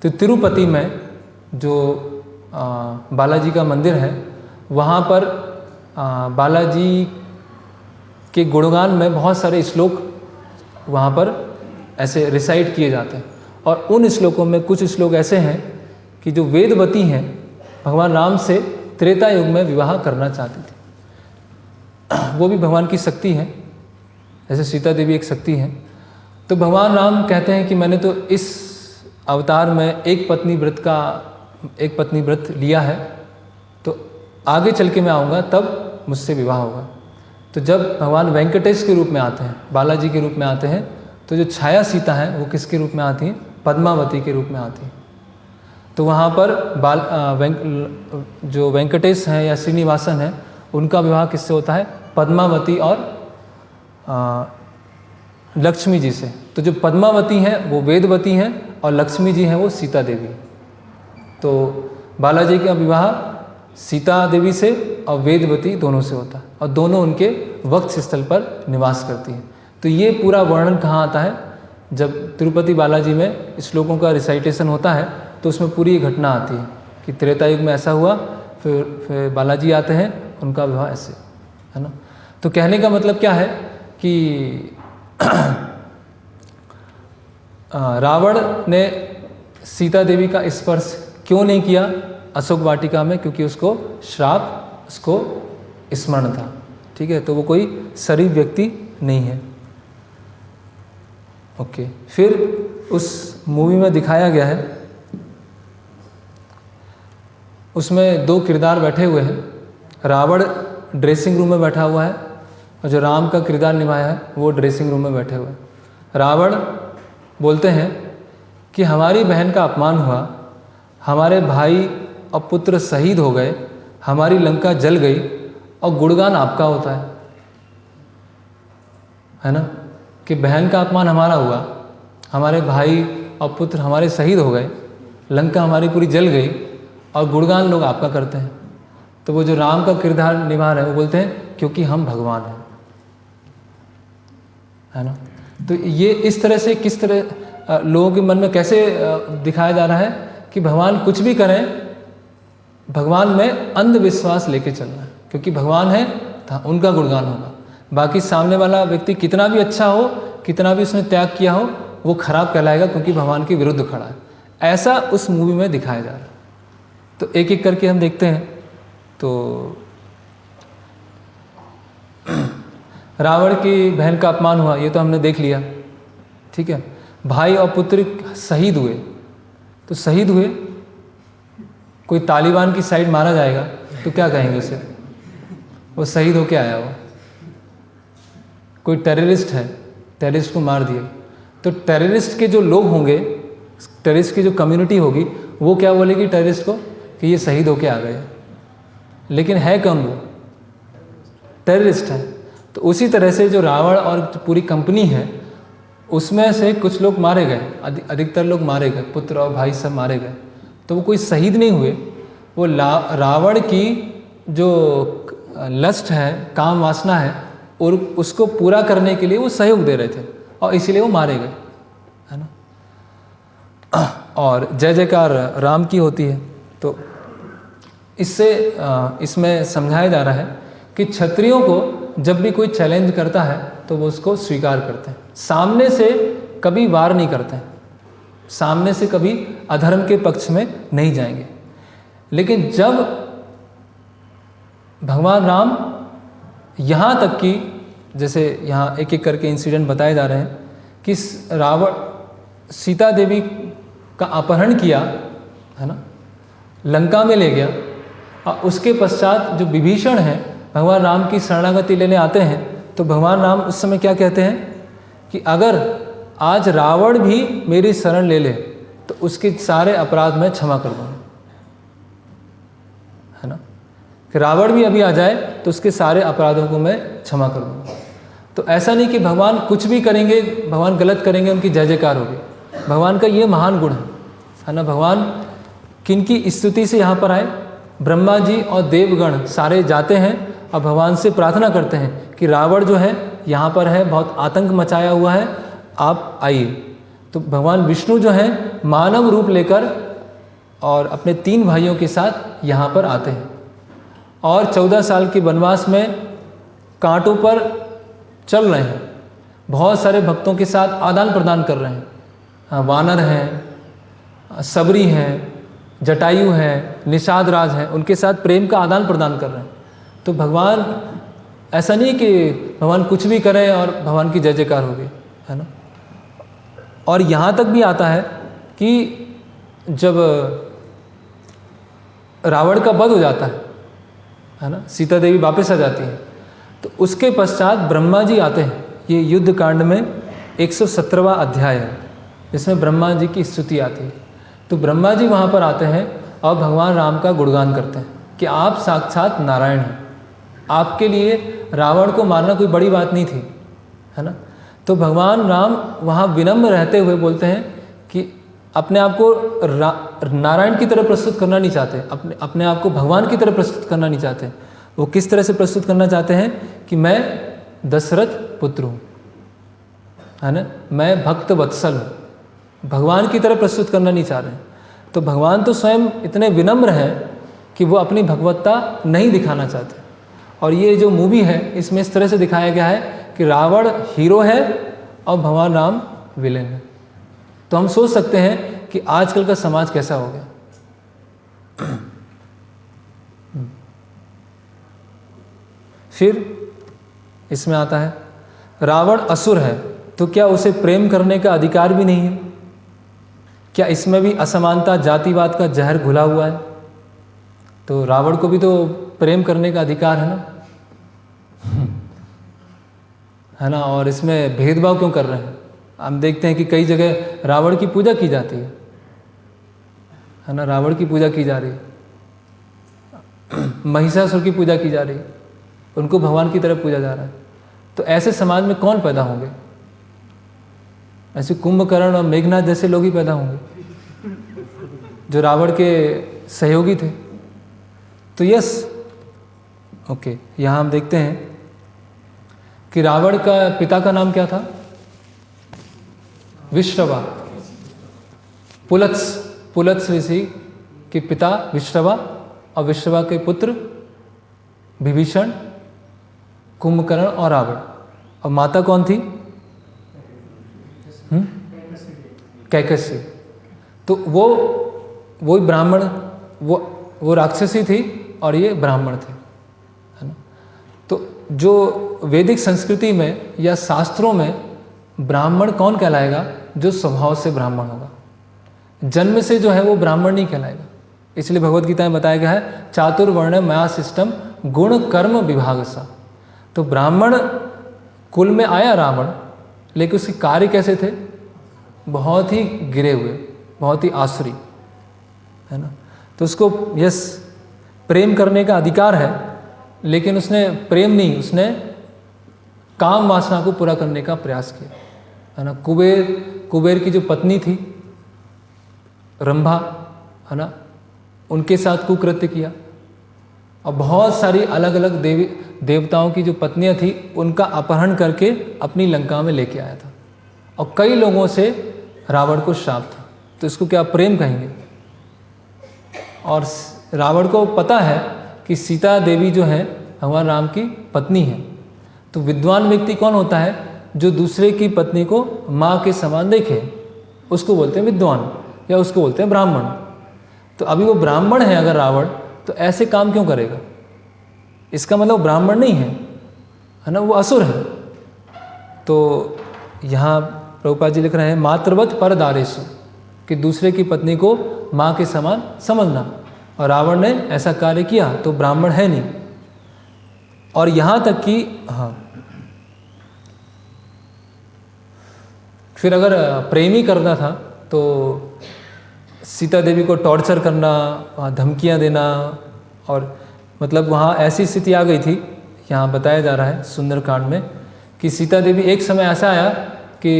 तो तिरुपति में जो बालाजी का मंदिर है, वहाँ पर बालाजी के गुणगान में बहुत सारे श्लोक वहाँ पर ऐसे रिसाइट किए जाते हैं। और उन श्लोकों में कुछ श्लोक ऐसे हैं कि जो वेदवती हैं भगवान राम से त्रेता युग में विवाह करना चाहती थी। वो भी भगवान की शक्ति है, जैसे सीता देवी एक शक्ति है। तो भगवान राम कहते हैं कि मैंने तो इस अवतार में एक पत्नी व्रत लिया है, तो आगे चल के मैं आऊँगा तब मुझसे विवाह होगा। तो जब भगवान वेंकटेश के रूप में आते हैं, बालाजी के रूप में आते हैं, तो जो छाया सीता है वो किसके रूप में आती हैं? पद्मावती के रूप में आती हैं। तो वहाँ पर जो वेंकटेश हैं या श्रीनिवासन हैं, उनका विवाह किससे होता है? पद्मावती और लक्ष्मी जी से। तो जो पद्मावती हैं वो वेदवती हैं और लक्ष्मी जी हैं वो सीता देवी। तो बालाजी का विवाह सीता देवी से और वेदवती दोनों से होता है, और दोनों उनके वक्ष स्थल पर निवास करती हैं। तो ये पूरा वर्णन कहाँ आता है? जब तिरुपति बालाजी में श्लोकों का रिसाइटेशन होता है तो उसमें पूरी घटना आती है कि त्रेता युग में ऐसा हुआ, फिर बालाजी आते हैं, उनका विवाह ऐसे, है ना। तो कहने का मतलब क्या है कि रावण ने सीता देवी का स्पर्श क्यों नहीं किया अशोक वाटिका में? क्योंकि उसको श्राप, उसको स्मरण था, ठीक है। तो वो कोई शरीफ व्यक्ति नहीं है। ओके, फिर उस मूवी में दिखाया गया है, उसमें दो किरदार बैठे हुए हैं। रावण ड्रेसिंग रूम में बैठा हुआ है और जो राम का किरदार निभाया है वो ड्रेसिंग रूम में बैठे हुए हैं। रावण बोलते हैं कि हमारी बहन का अपमान हुआ, हमारे भाई और पुत्र शहीद हो गए, हमारी लंका जल गई और गुणगान आपका होता है ना, कि बहन का अपमान हमारा हुआ, हमारे भाई और पुत्र हमारे शहीद हो गए, लंका हमारी पूरी जल गई और गुणगान लोग आपका करते हैं। तो वो जो राम का किरदार निभा रहे हैं वो बोलते हैं क्योंकि हम भगवान हैं, है ना। तो ये इस तरह से किस तरह लोगों के मन में कैसे दिखाया जा रहा है कि भगवान कुछ भी करें, भगवान में अंधविश्वास लेके चलना है, क्योंकि भगवान है तो उनका गुणगान होगा। बाकी सामने वाला व्यक्ति कितना भी अच्छा हो, कितना भी उसने त्याग किया हो, वो खराब कहलाएगा क्योंकि भगवान के विरुद्ध खड़ा है। ऐसा उस मूवी में दिखाया जा रहा है। तो एक एक करके हम देखते हैं। तो रावण की बहन का अपमान हुआ, ये तो हमने देख लिया, ठीक है। भाई और पुत्र शहीद हुए, तो शहीद हुए, कोई तालिबान की साइड मारा जाएगा तो क्या कहेंगे उसे, वो शहीद होके आया हो। कोई टेररिस्ट है, टेररिस्ट को मार दिए, तो टेररिस्ट के जो लोग होंगे, टेररिस्ट की जो कम्युनिटी होगी, वो क्या बोलेगी टेररिस्ट को कि ये शहीद होके आ गए। लेकिन है कौन वो? टेररिस्ट है। तो उसी तरह से जो रावण और पूरी कंपनी है, उसमें से कुछ लोग मारे गए, अधिकतर लोग मारे गए, पुत्र और भाई सब मारे गए। तो वो कोई शहीद नहीं हुए, वो रावण की जो लस्ट है, काम वासना है, और उसको पूरा करने के लिए वो सहयोग दे रहे थे और इसीलिए वो मारे गए, है ना। और जय जयकार राम की होती है। तो इससे इसमें समझाया जा रहा है कि क्षत्रियों को जब भी कोई चैलेंज करता है तो वो उसको स्वीकार करते हैं, सामने से कभी वार नहीं करते हैं, सामने से कभी अधर्म के पक्ष में नहीं जाएंगे। लेकिन जब भगवान राम यहाँ तक कि जैसे यहाँ एक एक करके इंसिडेंट बताए जा रहे हैं कि रावण सीता देवी का अपहरण किया, है ना, लंका में ले गया, और उसके पश्चात जो विभीषण हैं भगवान राम की शरणागति लेने आते हैं, तो भगवान राम उस समय क्या कहते हैं कि अगर आज रावण भी मेरी शरण ले ले तो उसके सारे अपराध मैं क्षमा कर दूँगा, है ना, कि रावण भी अभी आ जाए तो उसके सारे अपराधों को मैं क्षमा कर दूँगा। तो ऐसा नहीं कि भगवान कुछ भी करेंगे, भगवान गलत करेंगे उनकी जय जयकार होगी। भगवान का ये महान गुण है ना। भगवान किनकी स्तुति से यहाँ पर आए? ब्रह्मा जी और देवगण सारे जाते हैं और भगवान से प्रार्थना करते हैं कि रावण जो है यहाँ पर है, बहुत आतंक मचाया हुआ है, आप आइए। तो भगवान विष्णु जो हैं मानव रूप लेकर और अपने 3 भाइयों के साथ यहाँ पर आते हैं और 14 साल के वनवास में कांटों पर चल रहे हैं, बहुत सारे भक्तों के साथ आदान प्रदान कर रहे हैं। वानर हैं, सबरी हैं, जटायु हैं, निषाद राज हैं, उनके साथ प्रेम का आदान प्रदान कर रहे हैं। तो भगवान ऐसा नहीं कि भगवान कुछ भी करें और भगवान की जय जयकार होगी, है ना। और यहाँ तक भी आता है कि जब रावण का वध हो जाता है ना, सीता देवी वापस आ जाती है, तो उसके पश्चात ब्रह्मा जी आते हैं। ये युद्ध कांड में 117वां अध्याय है, जिसमें ब्रह्मा जी की स्तुति आती है। तो ब्रह्मा जी वहाँ पर आते हैं और भगवान राम का गुणगान करते हैं कि आप साक्षात नारायण हैं, आपके लिए रावण को मारना कोई बड़ी बात नहीं थी, है ना। तो भगवान राम वहाँ विनम्र रहते हुए बोलते हैं कि अपने आप को नारायण की तरह प्रस्तुत करना नहीं चाहते, अपने आप को भगवान की तरह प्रस्तुत करना नहीं चाहते। वो किस तरह से प्रस्तुत करना चाहते हैं कि मैं दशरथ पुत्र हूँ, है ना, मैं भक्त वत्सल हूँ, भगवान की तरह प्रस्तुत करना नहीं चाह रहे। तो भगवान तो स्वयं इतने विनम्र हैं कि वो अपनी भगवत्ता नहीं दिखाना चाहते। और ये जो मूवी है इसमें इस तरह से दिखाया गया है कि रावण हीरो है और भगवान राम विलेन है। तो हम सोच सकते हैं कि आजकल का समाज कैसा हो गया। फिर इसमें आता है रावण असुर है, तो क्या उसे प्रेम करने का अधिकार भी नहीं है? क्या इसमें भी असमानता, जातिवाद का जहर घुला हुआ है? तो रावण को भी तो प्रेम करने का अधिकार है ना, है ना? और इसमें भेदभाव क्यों कर रहे हैं? हम देखते हैं कि कई जगह रावण की पूजा की जाती है ना? रावण की पूजा की जा रही है, महिषासुर की पूजा की जा रही है, उनको भगवान की तरफ पूजा जा रहा है। तो ऐसे समाज में कौन पैदा होंगे? ऐसे कुंभकर्ण और मेघनाथ जैसे लोग ही पैदा होंगे जो रावण के सहयोगी थे। तो यस, ओके, यहाँ हम देखते हैं कि रावण का पिता का नाम क्या था? विश्रवा। पुलत्स ऋषि के पिता विश्रवा, और विश्रवा के पुत्र विभीषण, कुंभकर्ण और रावण। और माता कौन थी? कैकसी। तो वो ब्राह्मण, वो राक्षसी थी और ये ब्राह्मण थे, है ना? तो जो वैदिक संस्कृति में या शास्त्रों में ब्राह्मण कौन कहलाएगा? जो स्वभाव से ब्राह्मण होगा। जन्म से जो है वो ब्राह्मण नहीं कहलाएगा। इसलिए भगवत गीता में बताया गया है चातुर्वर्ण मया सिस्टम गुण कर्म विभाग सा। तो ब्राह्मण कुल में आया रावण, लेकिन उसके कार्य कैसे थे? बहुत ही गिरे हुए, बहुत ही आसुरी, है ना? तो उसको यस प्रेम करने का अधिकार है, लेकिन उसने प्रेम नहीं, उसने काम वासना को पूरा करने का प्रयास किया, है ना? कुबेर की जो पत्नी थी रंभा, है ना, उनके साथ कुकृत्य किया। और बहुत सारी अलग अलग देवताओं की जो पत्नियां थी उनका अपहरण करके अपनी लंका में लेके आया था। और कई लोगों से रावण को श्राप था। तो इसको क्या प्रेम कहेंगे? और रावण को पता है कि सीता देवी जो है भगवान राम की पत्नी है। तो विद्वान व्यक्ति कौन होता है? जो दूसरे की पत्नी को माँ के समान देखे, उसको बोलते हैं विद्वान, या उसको बोलते हैं ब्राह्मण। तो अभी वो ब्राह्मण है अगर रावण, तो ऐसे काम क्यों करेगा? इसका मतलब ब्राह्मण नहीं है ना, वो असुर है। तो यहाँ प्रभुपाद जी लिख रहे हैं मातृवत परदारेषु, कि दूसरे की पत्नी को माँ के समान समझना। और रावण ने ऐसा कार्य किया तो ब्राह्मण है नहीं। और यहाँ तक कि हाँ, फिर अगर प्रेमी करना था तो सीता देवी को टॉर्चर करना, वहाँ धमकियाँ देना, और मतलब वहाँ ऐसी स्थिति आ गई थी, यहाँ बताया जा रहा है सुंदरकांड में, कि सीता देवी एक समय ऐसा आया कि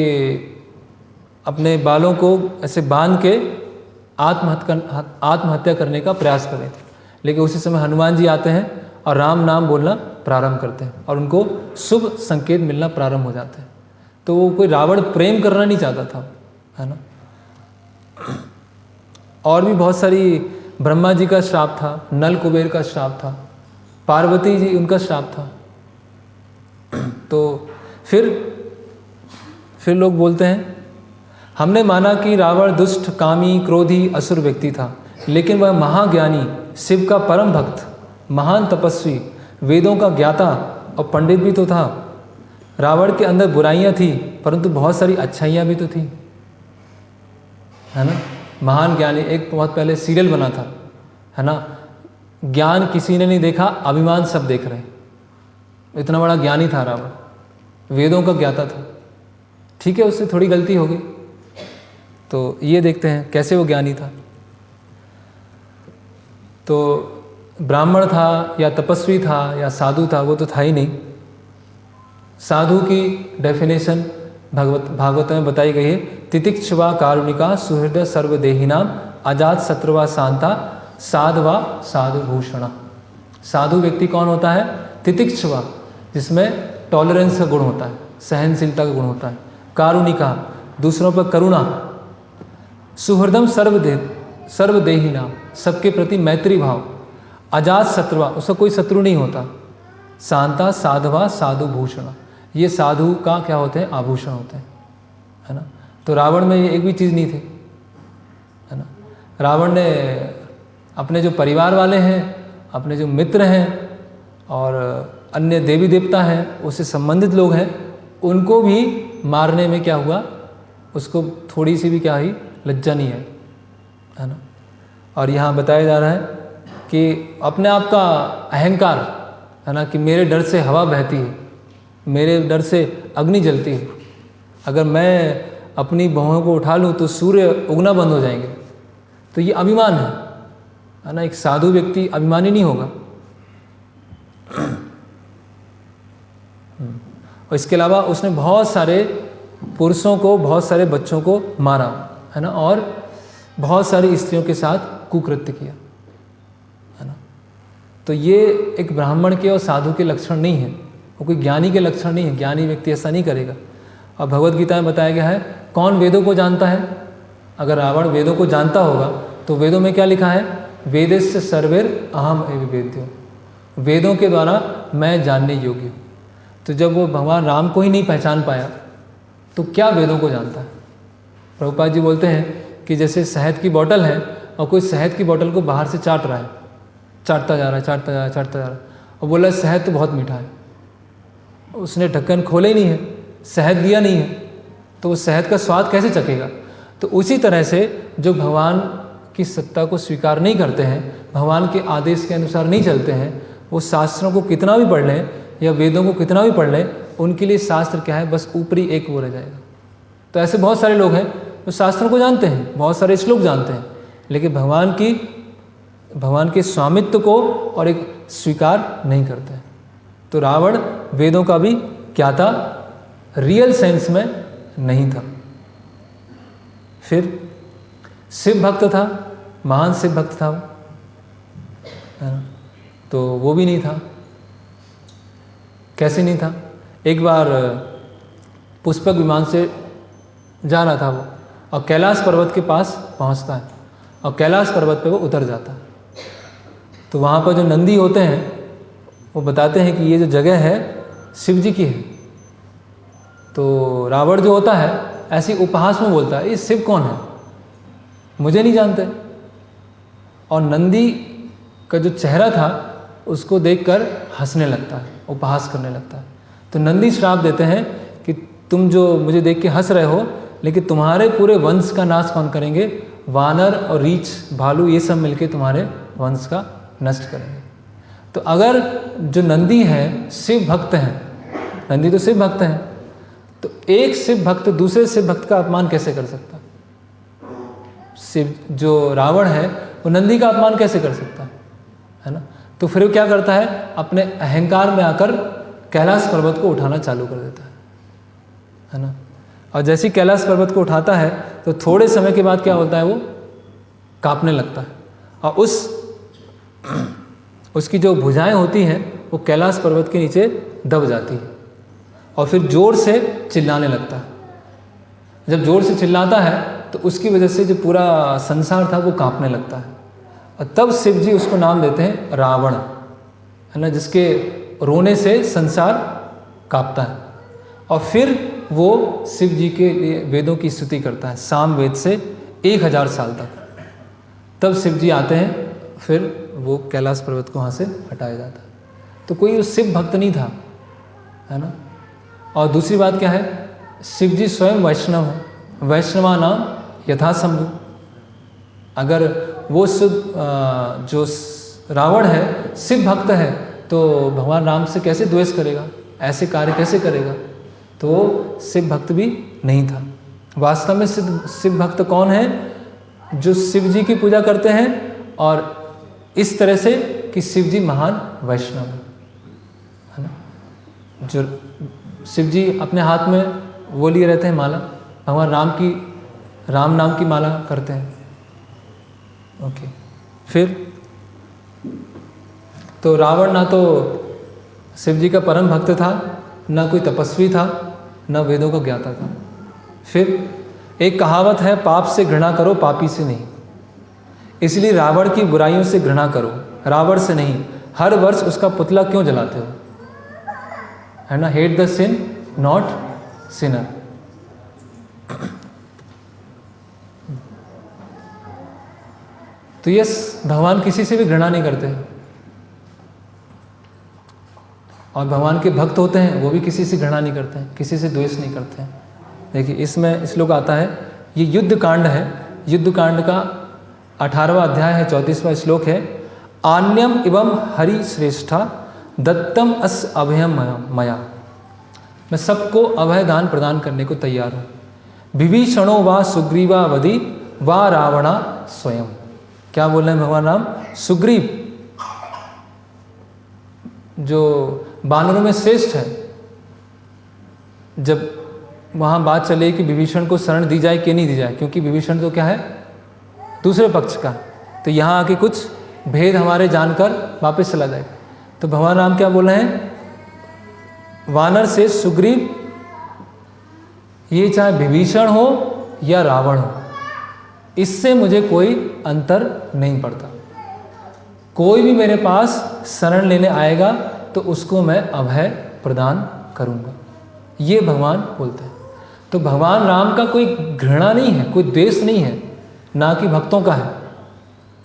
अपने बालों को ऐसे बांध के आत्महत्या करने का प्रयास कर रहे थे। लेकिन उसी समय हनुमान जी आते हैं और राम नाम बोलना प्रारंभ करते हैं और उनको शुभ संकेत मिलना प्रारंभ हो जाते हैं। तो वो कोई रावण प्रेम करना नहीं चाहता था, है ना। और भी बहुत सारी, ब्रह्मा जी का श्राप था, नल कुबेर का श्राप था, पार्वती जी उनका श्राप था। तो फिर लोग बोलते हैं हमने माना कि रावण दुष्ट, कामी, क्रोधी, असुर व्यक्ति था, लेकिन वह महाज्ञानी, शिव का परम भक्त, महान तपस्वी, वेदों का ज्ञाता और पंडित भी तो था। रावण के अंदर बुराइयां थी परंतु बहुत सारी अच्छाइयां भी तो थी, है ना। महान ज्ञानी, एक बहुत पहले सीरियल बना था, है ना, ज्ञान किसी ने नहीं देखा, अभिमान सब देख रहे हैं। इतना बड़ा ज्ञानी था रावण, वेदों का ज्ञाता था। ठीक है, उससे थोड़ी गलती होगी, तो ये देखते हैं कैसे वो ज्ञानी था। तो ब्राह्मण था या तपस्वी था या साधु था, वो तो था ही नहीं। साधु की डेफिनेशन भागवत में बताई गई है, तितिक्षवा कारुणिका सुहृदय सर्वदेहिनाम अजात शत्रुवा शांता साधवा साधु भूषणा। साधु व्यक्ति कौन होता है? तितिक्षवा, जिसमें टॉलरेंस का गुण होता है, सहनशीलता का गुण होता है। कारुणिका, दूसरों पर करुणा। सुहृदम सर्वदेहिनाम, सबके प्रति मैत्री भाव। अजात शत्रुवा, उसका कोई शत्रु नहीं होता। शांता साधवा साधु भूषणा, ये साधु का क्या होते हैं? आभूषण होते हैं, है ना। तो रावण में ये एक भी चीज़ नहीं थी, है ना। रावण ने अपने जो परिवार वाले हैं, अपने जो मित्र हैं और अन्य देवी देवता हैं, उससे संबंधित लोग हैं, उनको भी मारने में क्या हुआ, उसको थोड़ी सी भी क्या हुई, लज्जा नहीं आई, है ना। और यहाँ बताया जा रहा है कि अपने आप का अहंकार, है ना, कि मेरे डर से हवा बहती है, मेरे डर से अग्नि जलती है, अगर मैं अपनी बाहों को उठा लूँ तो सूर्य उगना बंद हो जाएंगे। तो ये अभिमान है ना। एक साधु व्यक्ति अभिमानी नहीं होगा। और इसके अलावा उसने बहुत सारे पुरुषों को, बहुत सारे बच्चों को मारा, है ना, और बहुत सारी स्त्रियों के साथ कुकृत्य किया, है ना। तो ये एक ब्राह्मण के और साधु के लक्षण नहीं है, वो कोई ज्ञानी के लक्षण नहीं है। ज्ञानी व्यक्ति ऐसा नहीं करेगा। और भगवद गीता में बताया गया है, कौन वेदों को जानता है? अगर रावण वेदों को जानता होगा तो वेदों में क्या लिखा है? वेदस्य सर्वेर अहम एव वेद्यो, वेदों के द्वारा मैं जानने योग्य हूँ। तो जब वो भगवान राम को ही नहीं पहचान पाया तो क्या वेदों को जानता है? प्रभुपाद जी बोलते हैं कि जैसे शहद की बोतल है और कोई शहद की बोतल को बाहर से चाट रहा है, चाटता जा रहा है, चाटता जा रहा है, चाटता जा रहा है, और बोला शहद तो बहुत मीठा है। उसने ढक्कन खोले ही नहीं है, शहद दिया नहीं है, तो वो शहद का स्वाद कैसे चखेगा? तो उसी तरह से जो भगवान की सत्ता को स्वीकार नहीं करते हैं, भगवान के आदेश के अनुसार नहीं चलते हैं, वो शास्त्रों को कितना भी पढ़ लें या वेदों को कितना भी पढ़ लें, उनके लिए शास्त्र क्या है? बस ऊपरी एक वो रह जाएगा। तो ऐसे बहुत सारे लोग हैं जो शास्त्रों को जानते हैं, बहुत सारे श्लोक जानते हैं, लेकिन भगवान के स्वामित्व को और एक स्वीकार नहीं करते हैं। तो रावण वेदों का भी क्या था? रियल सेंस में नहीं था। फिर शिव भक्त था, महान शिव भक्त था, है ना, तो वो भी नहीं था। कैसे नहीं था? एक बार पुष्पक विमान से जा रहा था वो, और कैलाश पर्वत के पास पहुंचता है, और कैलाश पर्वत पे वो उतर जाता है। तो वहाँ पर जो नंदी होते हैं वो बताते हैं कि ये जो जगह है शिव जी की है। तो रावण जो होता है ऐसी उपहास में बोलता है, ये शिव कौन है, मुझे नहीं जानते। और नंदी का जो चेहरा था उसको देखकर हंसने लगता है, उपहास करने लगता है। तो नंदी श्राप देते हैं कि तुम जो मुझे देख के हंस रहे हो, लेकिन तुम्हारे पूरे वंश का नाश कौन करेंगे? वानर और रीछ, भालू, ये सब मिलके तुम्हारे वंश का नष्ट करेंगे। तो अगर जो नंदी है शिव भक्त हैं, नंदी तो शिव भक्त हैं, तो एक शिव भक्त दूसरे शिव भक्त का अपमान कैसे कर सकता? शिव जो रावण है वो नंदी का अपमान कैसे कर सकता है ना। तो फिर वो क्या करता है? अपने अहंकार में आकर कैलाश पर्वत को उठाना चालू कर देता है ना। और जैसे ही कैलाश पर्वत को उठाता है तो थोड़े समय के बाद क्या होता है? वो कांपने लगता है, और उसकी जो भुजाएं होती हैं वो कैलाश पर्वत के नीचे दब जाती है, और फिर जोर से चिल्लाने लगता है। जब जोर से चिल्लाता है तो उसकी वजह से जो पूरा संसार था वो कांपने लगता है, और तब शिव जी उसको नाम देते हैं रावण, है ना, जिसके रोने से संसार कांपता है। और फिर वो शिव जी के लिए वेदों की स्तुति करता है, साम वेद से 1000 साल तक। तब शिव जी आते हैं, फिर वो कैलाश पर्वत को वहाँ से हटाया जाता है। तो कोई उस शिव भक्त नहीं था, है ना। और दूसरी बात क्या है? शिव जी स्वयं वैष्णव है, वैष्णवा नाम यथा शंभु। अगर वो जो रावण है शिव भक्त है तो भगवान राम से कैसे द्वेष करेगा, ऐसे कार्य कैसे करेगा? तो वो शिव भक्त भी नहीं था। वास्तव में शिव भक्त कौन है? जो शिव जी की पूजा करते हैं और इस तरह से कि शिव जी महान वैष्णव है ना। जो शिव जी अपने हाथ में वो लिए रहते हैं माला, भगवान राम नाम की माला करते हैं। ओके, फिर तो रावण ना तो शिव जी का परम भक्त था, ना कोई तपस्वी था, ना वेदों का ज्ञाता था। फिर एक कहावत है, पाप से घृणा करो, पापी से नहीं। इसलिए रावण की बुराइयों से घृणा करो, रावण से नहीं। हर वर्ष उसका पुतला क्यों जलाते हो, है ना। Hate the sin not sinner. तो यस, भगवान किसी से भी घृणा नहीं करते हैं, और भगवान के भक्त होते हैं वो भी किसी से घृणा नहीं करते हैं, किसी से द्वेष नहीं करते हैं, देखिए इसमें श्लोक आता है, ये युद्ध कांड है। युद्ध कांड का 18वां अध्याय है, 34वां श्लोक है। आन्यम इवम हरि श्रेष्ठा दत्तम अस अभयम मया। मैं सबको अभय दान प्रदान करने को तैयार हूँ। विभीषणो वा सुग्रीवा वधि वा रावणा स्वयं। क्या बोल रहे हैं भगवान राम? सुग्रीव जो वानरों में श्रेष्ठ है, जब वहाँ बात चले कि विभीषण को शरण दी जाए कि नहीं दी जाए, क्योंकि विभीषण तो क्या है, दूसरे पक्ष का, तो यहाँ आके कुछ भेद हमारे जानकर वापस चला जाएगा। तो भगवान राम क्या बोल रहे हैं? वानर से सुग्रीव, ये चाहे विभीषण हो या रावण हो, इससे मुझे कोई अंतर नहीं पड़ता। कोई भी मेरे पास शरण लेने आएगा तो उसको मैं अभय प्रदान करूँगा, ये भगवान बोलते हैं। तो भगवान राम का कोई घृणा नहीं है, कोई द्वेष नहीं है, ना कि भक्तों का है।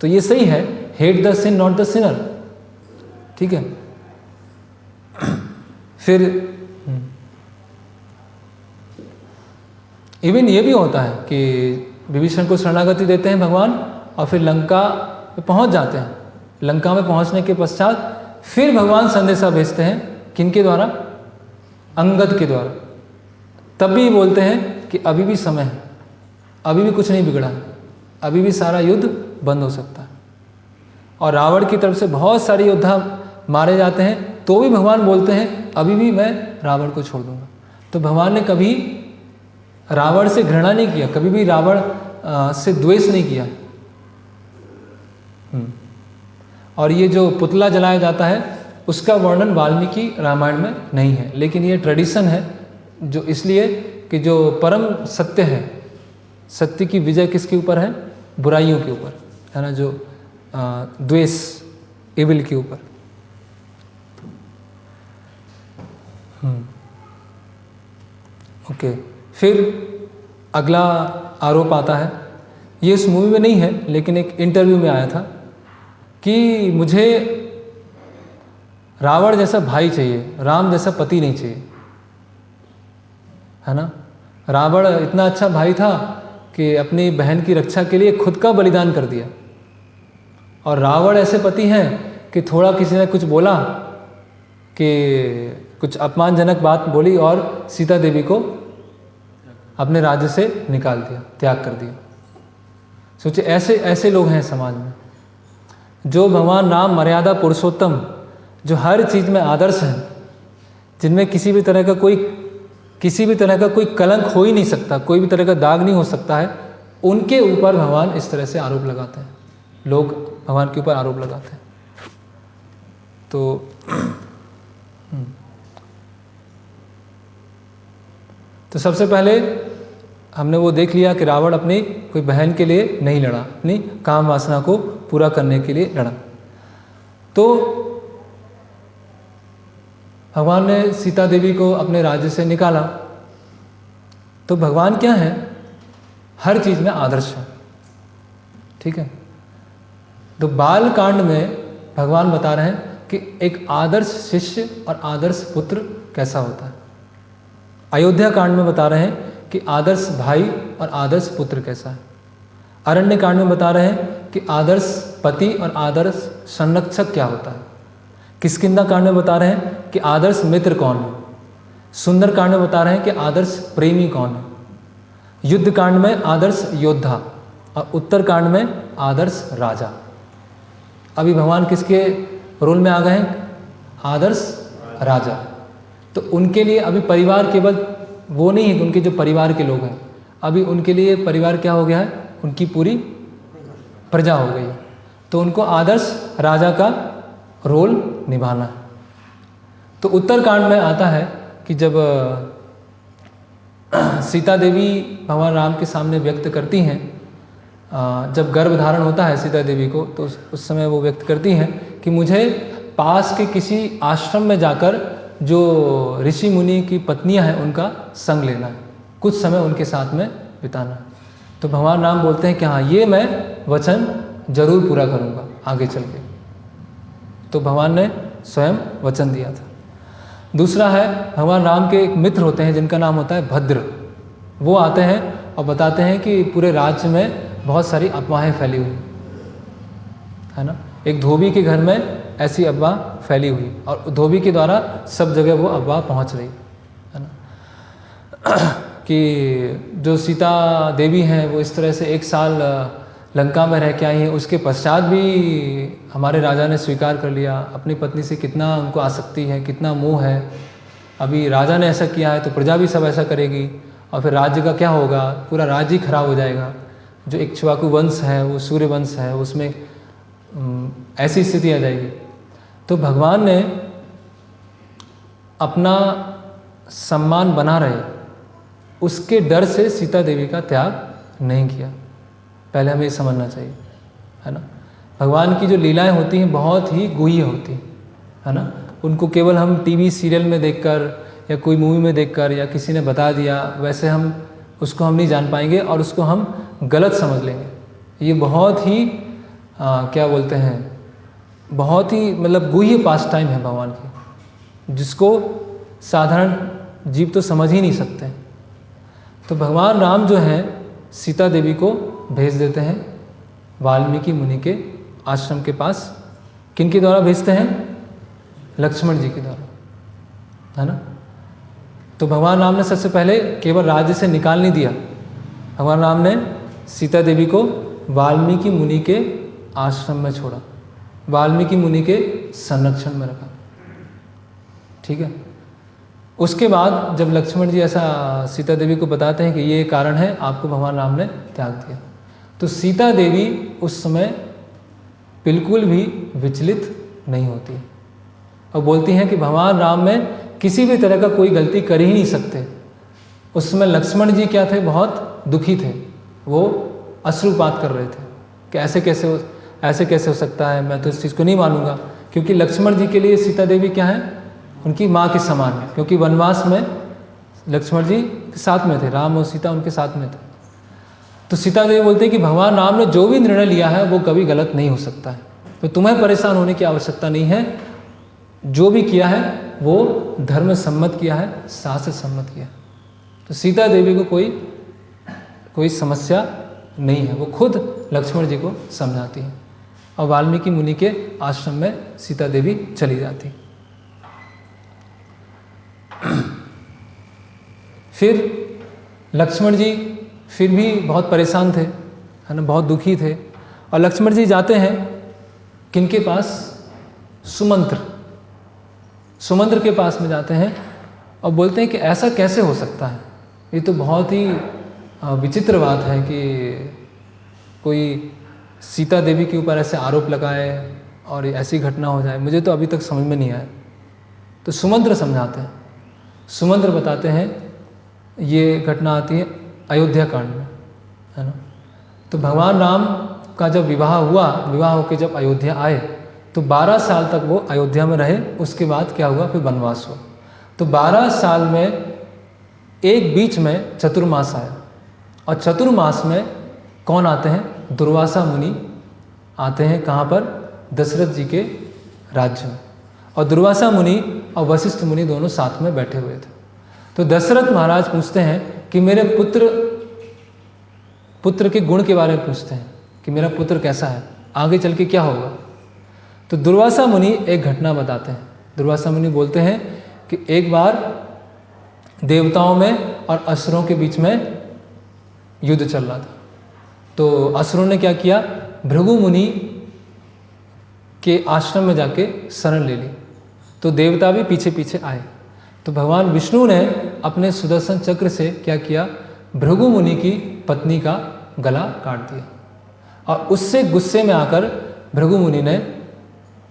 तो ये सही है, hate the sin not the sinner, ठीक है। फिर इवन ये भी होता है कि विभीषण को शरणागति देते हैं भगवान और फिर लंका में पहुंच जाते हैं। लंका में पहुंचने के पश्चात फिर भगवान संदेशा भेजते हैं, किनके द्वारा? अंगद के द्वारा। तब भी बोलते हैं कि अभी भी समय है, अभी भी कुछ नहीं बिगड़ा है, अभी भी सारा युद्ध बंद हो सकता है। और रावण की तरफ से बहुत सारे योद्धा मारे जाते हैं, तो भी भगवान बोलते हैं अभी भी मैं रावण को छोड़ दूंगा। तो भगवान ने कभी रावण से घृणा नहीं किया, कभी भी रावण से द्वेष नहीं किया। और ये जो पुतला जलाया जाता है उसका वर्णन वाल्मीकि रामायण में नहीं है, लेकिन ये ट्रेडिशन है, जो इसलिए कि जो परम सत्य है, सत्य की विजय किसके ऊपर है? बुराइयों के ऊपर, है ना, जो द्वेष, एविल के ऊपर। ओके, फिर अगला आरोप आता है, ये इस मूवी में नहीं है लेकिन एक इंटरव्यू में आया था कि मुझे रावण जैसा भाई चाहिए, राम जैसा पति नहीं चाहिए, है ना। रावण इतना अच्छा भाई था कि अपनी बहन की रक्षा के लिए खुद का बलिदान कर दिया, और रावण ऐसे पति हैं कि थोड़ा किसी ने कुछ बोला कि कुछ अपमानजनक बात बोली और सीता देवी को अपने राज्य से निकाल दिया, त्याग कर दिया। सोचिए, ऐसे ऐसे लोग हैं समाज में। जो भगवान राम मर्यादा पुरुषोत्तम, जो हर चीज़ में आदर्श हैं, जिनमें किसी भी तरह का कोई कलंक हो ही नहीं सकता, कोई भी तरह का दाग नहीं हो सकता है, उनके ऊपर भगवान इस तरह से आरोप लगाते हैं। लोग भगवान के ऊपर आरोप लगाते हैं। तो सबसे पहले हमने वो देख लिया कि रावण अपनी कोई बहन के लिए नहीं लड़ा, अपनी काम वासना को पूरा करने के लिए लड़ा। तो भगवान ने सीता देवी को अपने राज्य से निकाला। तो भगवान क्या है? हर चीज़ में आदर्श है, ठीक है। तो बाल कांड में भगवान बता रहे हैं कि एक आदर्श शिष्य और आदर्श पुत्र कैसा होता है। अयोध्या कांड में बता रहे हैं कि आदर्श भाई और आदर्श पुत्र कैसा है। अरण्य कांड में बता रहे हैं कि आदर्श पति और आदर्श संरक्षक क्या होता है। किष्किंधा कांड में बता रहे हैं कि आदर्श मित्र कौन है। सुंदर कांड में बता रहे हैं कि आदर्श प्रेमी कौन है। युद्ध कांड में आदर्श योद्धा और उत्तर कांड में आदर्श राजा। अभी भगवान किसके रोल में आ गए हैं? आदर्श राजा। तो उनके लिए अभी परिवार केवल वो नहीं है कि उनके जो परिवार के लोग हैं, अभी उनके लिए परिवार क्या हो गया है? उनकी पूरी प्रजा हो गई है। तो उनको आदर्श राजा का रोल निभाना है। तो उत्तरकांड में आता है कि जब सीता देवी भगवान राम के सामने व्यक्त करती हैं, जब गर्भ धारण होता है सीता देवी को, तो उस समय वो व्यक्त करती हैं कि मुझे पास के किसी आश्रम में जाकर जो ऋषि मुनि की पत्नियां हैं उनका संग लेना है, कुछ समय उनके साथ में बिताना है। तो भगवान राम बोलते हैं कि हाँ, ये मैं वचन जरूर पूरा करूँगा आगे चल के। तो भगवान ने स्वयं वचन दिया था। दूसरा है, भगवान राम के एक मित्र होते हैं जिनका नाम होता है भद्र। वो आते हैं और बताते हैं कि पूरे राज्य में बहुत सारी अफवाहें फैली हुई है ना। एक धोबी के घर में ऐसी अफवाह फैली हुई और धोबी के द्वारा सब जगह वो अफवाह पहुंच रही है ना कि जो सीता देवी हैं वो इस तरह से 1 साल लंका में रह के आई हैं, उसके पश्चात भी हमारे राजा ने स्वीकार कर लिया। अपनी पत्नी से कितना उनको आसक्ति है, कितना मोह है। अभी राजा ने ऐसा किया है तो प्रजा भी सब ऐसा करेगी और फिर राज्य का क्या होगा, पूरा राज्य ही खराब हो जाएगा। जो इक्ष्वाकु वंश है, वो सूर्य वंश है, उसमें ऐसी स्थिति आ जाएगी। तो भगवान ने अपना सम्मान बना रहे उसके डर से सीता देवी का त्याग नहीं किया। पहले हमें ये समझना चाहिए, है ना। भगवान की जो लीलाएं होती हैं बहुत ही गुह्य होती हैं, है ना। उनको केवल हम टीवी सीरियल में देखकर या कोई मूवी में देखकर या किसी ने बता दिया वैसे हम उसको हम नहीं जान पाएंगे और उसको हम गलत समझ लेंगे। ये बहुत ही क्या बोलते हैं, बहुत ही मतलब गुह्य पास टाइम है भगवान की, जिसको साधारण जीव तो समझ ही नहीं सकते। तो भगवान राम जो हैं सीता देवी को भेज देते हैं वाल्मीकि मुनि के आश्रम के पास। किन के द्वारा भेजते हैं? लक्ष्मण जी के द्वारा, है ना। तो भगवान राम ने सबसे पहले केवल राज्य से निकाल नहीं दिया, भगवान राम ने सीता देवी को वाल्मीकि मुनि के आश्रम में छोड़ा, वाल्मीकि मुनि के संरक्षण में रखा, ठीक है। उसके बाद जब लक्ष्मण जी ऐसा सीता देवी को बताते हैं कि ये कारण है, आपको भगवान राम ने त्याग दिया, तो सीता देवी उस समय बिल्कुल भी विचलित नहीं होती और बोलती हैं कि भगवान राम में किसी भी तरह का कोई गलती कर ही नहीं सकते। उस समय लक्ष्मण जी क्या थे, बहुत दुखी थे, वो अश्रुपात कर रहे थे कि ऐसे कैसे हो सकता है, मैं तो इस चीज़ को नहीं मानूंगा। क्योंकि लक्ष्मण जी के लिए सीता देवी क्या है, उनकी माँ के समान है, क्योंकि वनवास में लक्ष्मण जी के साथ में थे, राम और सीता उनके साथ में थे। तो सीता देवी बोलते हैं कि भगवान राम ने जो भी निर्णय लिया है वो कभी गलत नहीं हो सकता है, तो तुम्हें परेशान होने की आवश्यकता नहीं है। जो भी किया है वो धर्म सम्मत किया है, शास्त्र सम्मत किया है। तो सीता देवी को कोई समस्या नहीं है, वो खुद लक्ष्मण जी को समझाती है और वाल्मीकि मुनि के आश्रम में सीता देवी चली जाती। फिर लक्ष्मण जी फिर भी बहुत परेशान थे, है ना, बहुत दुखी थे और लक्ष्मण जी जाते हैं किनके पास, सुमंत्र के पास में जाते हैं और बोलते हैं कि ऐसा कैसे हो सकता है, ये तो बहुत ही विचित्र बात है कि कोई सीता देवी के ऊपर ऐसे आरोप लगाए और ऐसी घटना हो जाए, मुझे तो अभी तक समझ में नहीं आया। तो सुमंत्र समझाते हैं, सुमंत्र बताते हैं ये घटना आती है अयोध्या कांड में, है ना। तो भगवान राम का जब विवाह हुआ, विवाह होकर जब अयोध्या आए तो 12 साल तक वो अयोध्या में रहे। उसके बाद क्या हुआ, फिर वनवास हुआ। तो 12 साल में एक बीच में चतुर्मास आया और चतुर्मास में कौन आते हैं, दुर्वासा मुनि आते हैं। कहाँ पर, दशरथ जी के राज्य में। और दुर्वासा मुनि और वशिष्ठ मुनि दोनों साथ में बैठे हुए थे। तो दशरथ महाराज पूछते हैं कि मेरे पुत्र के गुण के बारे में पूछते हैं कि मेरा पुत्र कैसा है, आगे चल के क्या होगा। तो दुर्वासा मुनि एक घटना बताते हैं। दुर्वासा मुनि बोलते हैं कि एक बार देवताओं में और असुरों के बीच में युद्ध चल रहा था। तो असुरों ने क्या किया, भृगु मुनि के आश्रम में जाके शरण ले ली। तो देवता भी पीछे पीछे आए। तो भगवान विष्णु ने अपने सुदर्शन चक्र से क्या किया, भृगु मुनि की पत्नी का गला काट दिया। और उससे गुस्से में आकर भृगु मुनि ने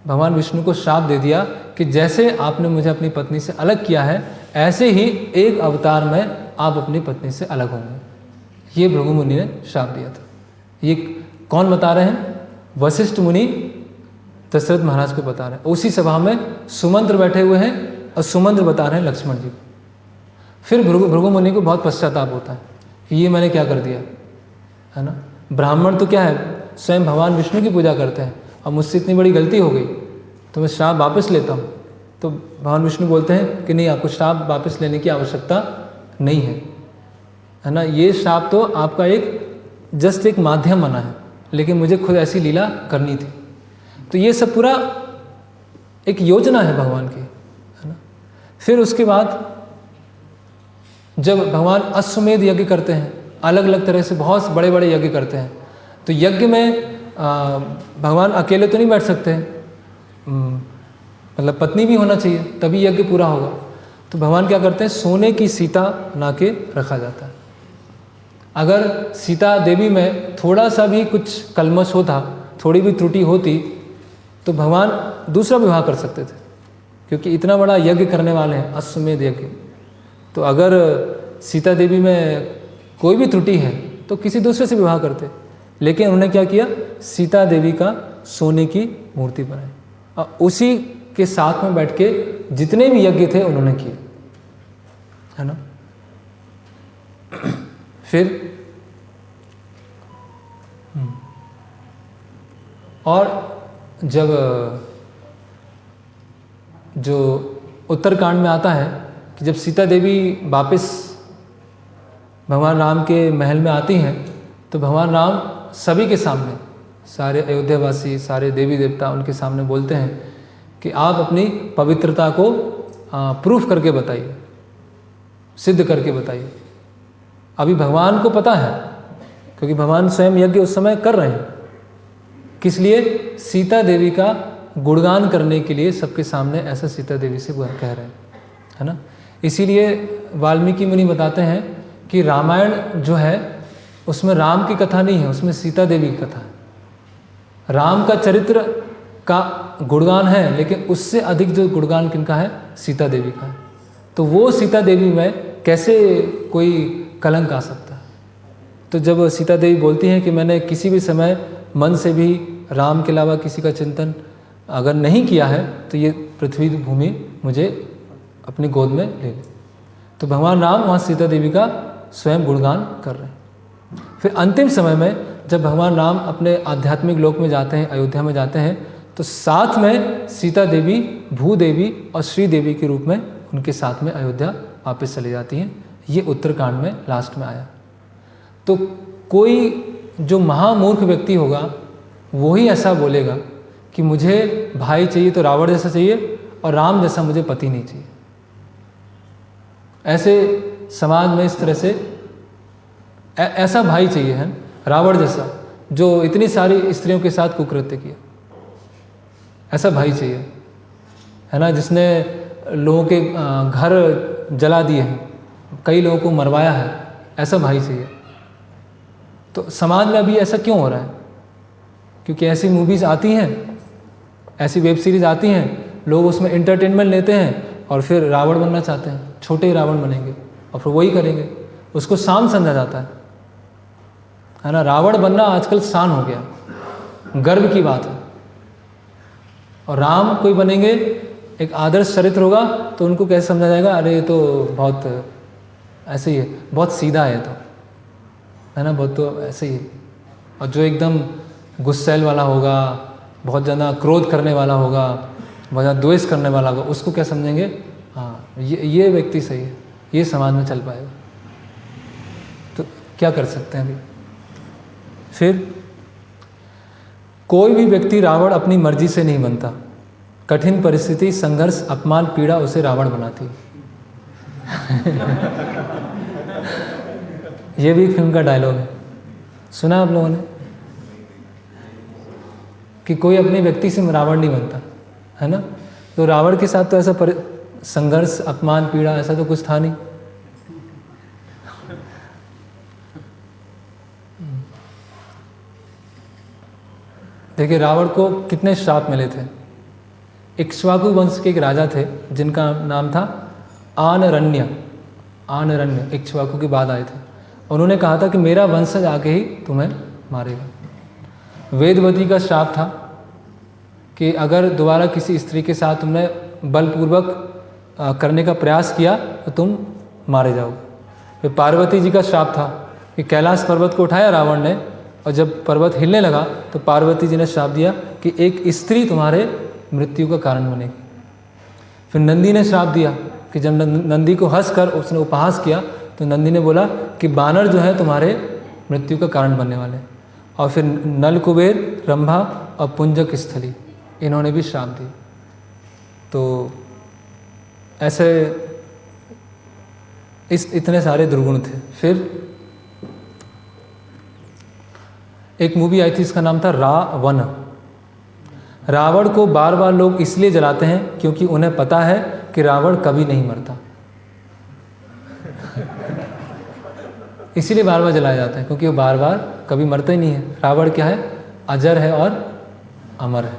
भगवान विष्णु को श्राप दे दिया कि जैसे आपने मुझे अपनी पत्नी से अलग किया है, ऐसे ही एक अवतार में आप अपनी पत्नी से अलग होंगे। ये भृगु मुनि ने श्राप दिया था। ये कौन बता रहे हैं, वशिष्ठ मुनि दशरथ महाराज को बता रहे हैं। उसी सभा में सुमंत्र बैठे हुए हैं और सुमंत्र बता रहे हैं लक्ष्मण जी को। फिर भृगु मुनि को बहुत पश्चाताप होता है कि ये मैंने क्या कर दिया, है ना। ब्राह्मण तो क्या है, स्वयं भगवान विष्णु की पूजा करते हैं और मुझसे इतनी बड़ी गलती हो गई तो मैं श्राप वापस लेता हूँ। तो भगवान विष्णु बोलते हैं कि नहीं, आपको श्राप वापस लेने की आवश्यकता नहीं है, है ना। ये श्राप तो आपका एक जस्ट एक माध्यम बना है, लेकिन मुझे खुद ऐसी लीला करनी थी। तो ये सब पूरा एक योजना है भगवान की, है ना। फिर उसके बाद जब भगवान अश्वमेध यज्ञ करते हैं, अलग अलग तरह से बहुत बड़े बड़े यज्ञ करते हैं, तो यज्ञ में भगवान अकेले तो नहीं बैठ सकते, मतलब पत्नी भी होना चाहिए, तभी यज्ञ पूरा होगा। तो भगवान क्या करते हैं, सोने की सीता बना के रखा जाता है। अगर सीता देवी में थोड़ा सा भी कुछ कलमश होता, थोड़ी भी त्रुटि होती, तो भगवान दूसरा विवाह कर सकते थे, क्योंकि इतना बड़ा यज्ञ करने वाले हैं, अश्वमेध यज्ञ। तो अगर सीता देवी में कोई भी त्रुटि है तो किसी दूसरे से विवाह करते, लेकिन उन्होंने क्या किया, सीता देवी का सोने की मूर्ति बनाई और उसी के साथ में बैठ के जितने भी यज्ञ थे उन्होंने किए, है ना। फिर और जब जो उत्तरकांड में आता है कि जब सीता देवी वापस भगवान राम के महल में आती हैं, तो भगवान राम सभी के सामने, सारे अयोध्यावासी, सारे देवी देवता उनके सामने बोलते हैं कि आप अपनी पवित्रता को प्रूफ करके बताइए, सिद्ध करके बताइए। अभी भगवान को पता है, क्योंकि भगवान स्वयं यज्ञ उस समय कर रहे हैं, किस लिए, सीता देवी का गुणगान करने के लिए सबके सामने ऐसा सीता देवी से कह रहे हैं, है ना। इसीलिए वाल्मीकि मुनि बताते हैं कि रामायण जो है उसमें राम की कथा नहीं है, उसमें सीता देवी की कथा है। राम का चरित्र का गुणगान है, लेकिन उससे अधिक जो गुणगान किनका है, सीता देवी का है। तो वो सीता देवी में कैसे कोई कलंक आ सकता है। तो जब सीता देवी बोलती हैं कि मैंने किसी भी समय मन से भी राम के अलावा किसी का चिंतन अगर नहीं किया है, तो ये पृथ्वी भूमि मुझे अपनी गोद में ले ले। तो भगवान राम वहाँ सीता देवी का स्वयं गुणगान कर रहे हैं। फिर अंतिम समय में जब भगवान राम अपने आध्यात्मिक लोक में जाते हैं, अयोध्या में जाते हैं, तो साथ में सीता देवी, भूदेवी और श्री देवी के रूप में उनके साथ में अयोध्या वापस चली जाती हैं। ये उत्तरकांड में लास्ट में आया। तो कोई जो महामूर्ख व्यक्ति होगा वही ऐसा बोलेगा कि मुझे भाई चाहिए तो रावण जैसा चाहिए और राम जैसा मुझे पति नहीं चाहिए। ऐसे समाज में इस तरह से ऐसा भाई चाहिए, है रावण जैसा, जो इतनी सारी स्त्रियों के साथ कुकृत्य किया, ऐसा भाई चाहिए, है ना, जिसने लोगों के घर जला दिए हैं, कई लोगों को मरवाया है, ऐसा भाई चाहिए। तो समाज में अभी ऐसा क्यों हो रहा है? क्योंकि ऐसी मूवीज़ आती हैं, ऐसी वेब सीरीज़ आती हैं, लोग उसमें एंटरटेनमेंट लेते हैं और फिर रावण बनना चाहते हैं, छोटे रावण बनेंगे और फिर वही करेंगे, उसको शान समझा जाता है ना। रावण बनना आजकल शान हो गया, गर्व की बात है। और राम कोई बनेंगे, एक आदर्श चरित्र होगा, तो उनको कैसे समझा जाएगा, अरे ये तो बहुत ऐसे ही है, बहुत सीधा है, तो है ना, बहुत तो ऐसे ही है। और जो एकदम गुस्सैल वाला होगा, बहुत ज़्यादा क्रोध करने वाला होगा, बहुत ज़्यादा द्वेष करने वाला होगा, उसको क्या समझेंगे, हाँ ये व्यक्ति सही है, ये समाज में चल पाएगा। तो क्या कर सकते हैं अभी? फिर कोई भी व्यक्ति रावण अपनी मर्जी से नहीं बनता, कठिन परिस्थिति, संघर्ष, अपमान, पीड़ा उसे रावण बनाती है। ये भी फिल्म का डायलॉग है, सुना आप लोगों ने, कि कोई अपने व्यक्ति से रावण नहीं बनता, है ना। तो रावण के साथ तो ऐसा संघर्ष, अपमान, पीड़ा ऐसा तो कुछ था नहीं। देखिए रावण को कितने श्राप मिले थे। इक्ष्वाकु वंश के एक राजा थे जिनका नाम था आनरण्य। आनरण्य इक्ष्वाकु के बाद आए थे। उन्होंने कहा था कि मेरा वंशज आके ही तुम्हें मारेगा। वेदवती का श्राप था कि अगर दोबारा किसी स्त्री के साथ तुमने बलपूर्वक करने का प्रयास किया तो तुम मारे जाओगे। फिर पार्वती जी का श्राप था कि कैलाश पर्वत को उठाया रावण ने, और जब पर्वत हिलने लगा तो पार्वती जी ने श्राप दिया कि एक स्त्री तुम्हारे मृत्यु का कारण बनेगी। फिर नंदी ने श्राप दिया कि जब नंदी को हंस कर उसने उपहास किया तो नंदी ने बोला कि बानर जो है तुम्हारे मृत्यु का कारण बनने वाले हैं। और फिर नल कुबेर, रंभा और पुंजक स्थली, इन्होंने भी श्राप दी। तो ऐसे इतने सारे दुर्गुण थे। फिर एक मूवी आई थी, इसका नाम था रावण। रावण को बार बार लोग इसलिए जलाते हैं क्योंकि उन्हें पता है कि रावण कभी नहीं मरता, इसीलिए बार बार जलाया जाता है, क्योंकि वो बार बार कभी मरता ही नहीं है। रावण क्या है? अजर है और अमर है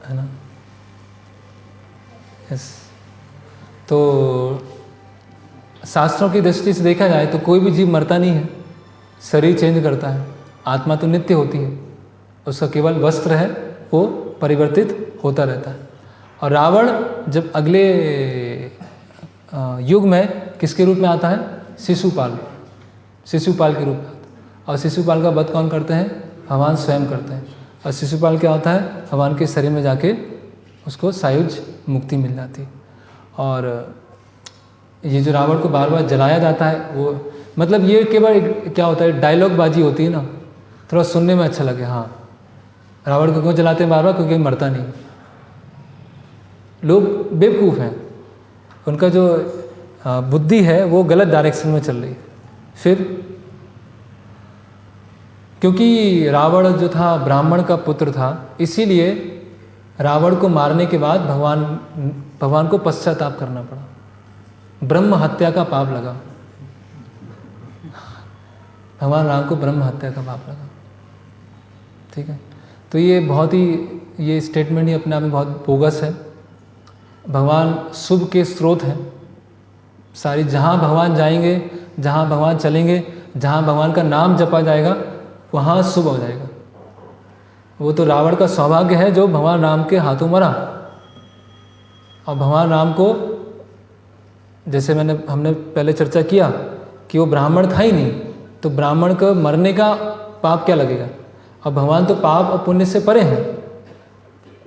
ना। यस। तो शास्त्रों की दृष्टि से देखा जाए तो कोई भी जीव मरता नहीं है, शरीर चेंज करता है, आत्मा तो नित्य होती है, उसका केवल वस्त्र है वो परिवर्तित होता रहता है। और रावण जब अगले युग में किसके रूप में आता है? शिशुपाल के रूप में आता है। और शिशुपाल का वध कौन करते हैं? भगवान स्वयं करते हैं। और शिशुपाल क्या होता है? भगवान के शरीर में जाके उसको सायुज मुक्ति मिल जाती है। और ये जो रावण को बार बार जलाया जाता है, वो मतलब ये केवल क्या होता है, डायलॉग बाजी होती है ना, थोड़ा सुनने में अच्छा लगे। हाँ, रावण को क्यों जलाते हैं बार बार? क्योंकि मरता नहीं। लोग बेवकूफ़ हैं, उनका जो बुद्धि है वो गलत डायरेक्शन में चल रही है। फिर क्योंकि रावण जो था ब्राह्मण का पुत्र था, इसीलिए रावण को मारने के बाद भगवान को पश्चाताप करना पड़ा, ब्रह्म हत्या का पाप लगा। भगवान राम को ब्रह्म हत्या का पाप लगा। ठीक है, तो ये बहुत ही, ये स्टेटमेंट ही अपने आप में बहुत बोगस है। भगवान शुभ के स्रोत हैं सारी, जहाँ भगवान जाएंगे, जहाँ भगवान चलेंगे, जहाँ भगवान का नाम जपा जाएगा वहाँ शुभ हो जाएगा। वो तो रावण का सौभाग्य है जो भगवान राम के हाथों मरा। और भगवान राम को, जैसे हमने पहले चर्चा किया कि वो ब्राह्मण था ही नहीं, तो ब्राह्मण को मरने का पाप क्या लगेगा? अब भगवान तो पाप और पुण्य से परे हैं।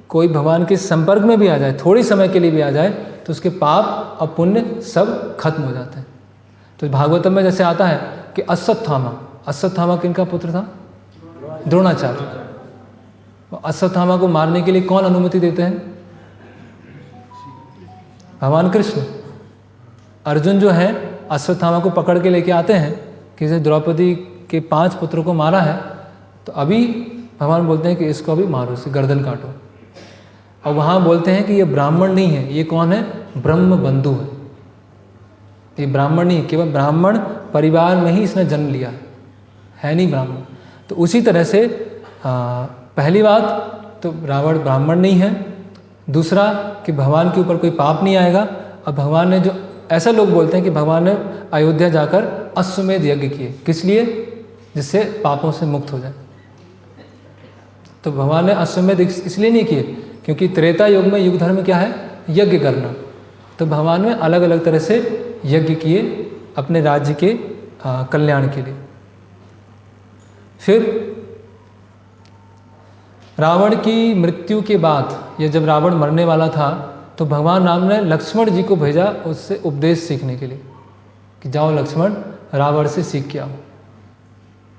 कोई भगवान के संपर्क में भी आ जाए, थोड़ी समय के लिए भी आ जाए, तो उसके पाप और पुण्य सब खत्म हो जाते हैं। तो भागवतम में जैसे आता है कि अश्वत्थामा किनका पुत्र था? द्रोणाचार्य। अश्वत्थामा को मारने के लिए कौन अनुमति देते हैं? भगवान कृष्ण। अर्जुन जो है अश्वत्थामा को पकड़ के लेके आते हैं कि जैसे द्रौपदी के 5 पुत्रों को मारा है, तो अभी भगवान बोलते हैं कि इसको अभी मारो, इसे गर्दन काटो। और वहाँ बोलते हैं कि ये ब्राह्मण नहीं है, ये कौन है? ब्रह्म बंधु है। ये ब्राह्मण नहीं, केवल ब्राह्मण परिवार में ही इसने जन्म लिया है नहीं ब्राह्मण। तो उसी तरह से पहली बात तो रावण ब्राह्मण नहीं है, दूसरा कि भगवान के ऊपर कोई पाप नहीं आएगा। और भगवान ने जो, ऐसा लोग बोलते हैं कि भगवान ने अयोध्या जाकर अश्वमेध यज्ञ किए, किस लिए? जिससे पापों से मुक्त हो जाए। तो भगवान ने अश्वमेध इसलिए नहीं किए क्योंकि त्रेता युग में युग धर्म क्या है? यज्ञ करना। तो भगवान ने अलग अलग तरह से यज्ञ किए अपने राज्य के कल्याण के लिए। फिर रावण की मृत्यु के बाद, ये जब रावण मरने वाला था, तो भगवान राम ने लक्ष्मण जी को भेजा उससे उपदेश सीखने के लिए कि जाओ लक्ष्मण, रावण से सीख के आओ।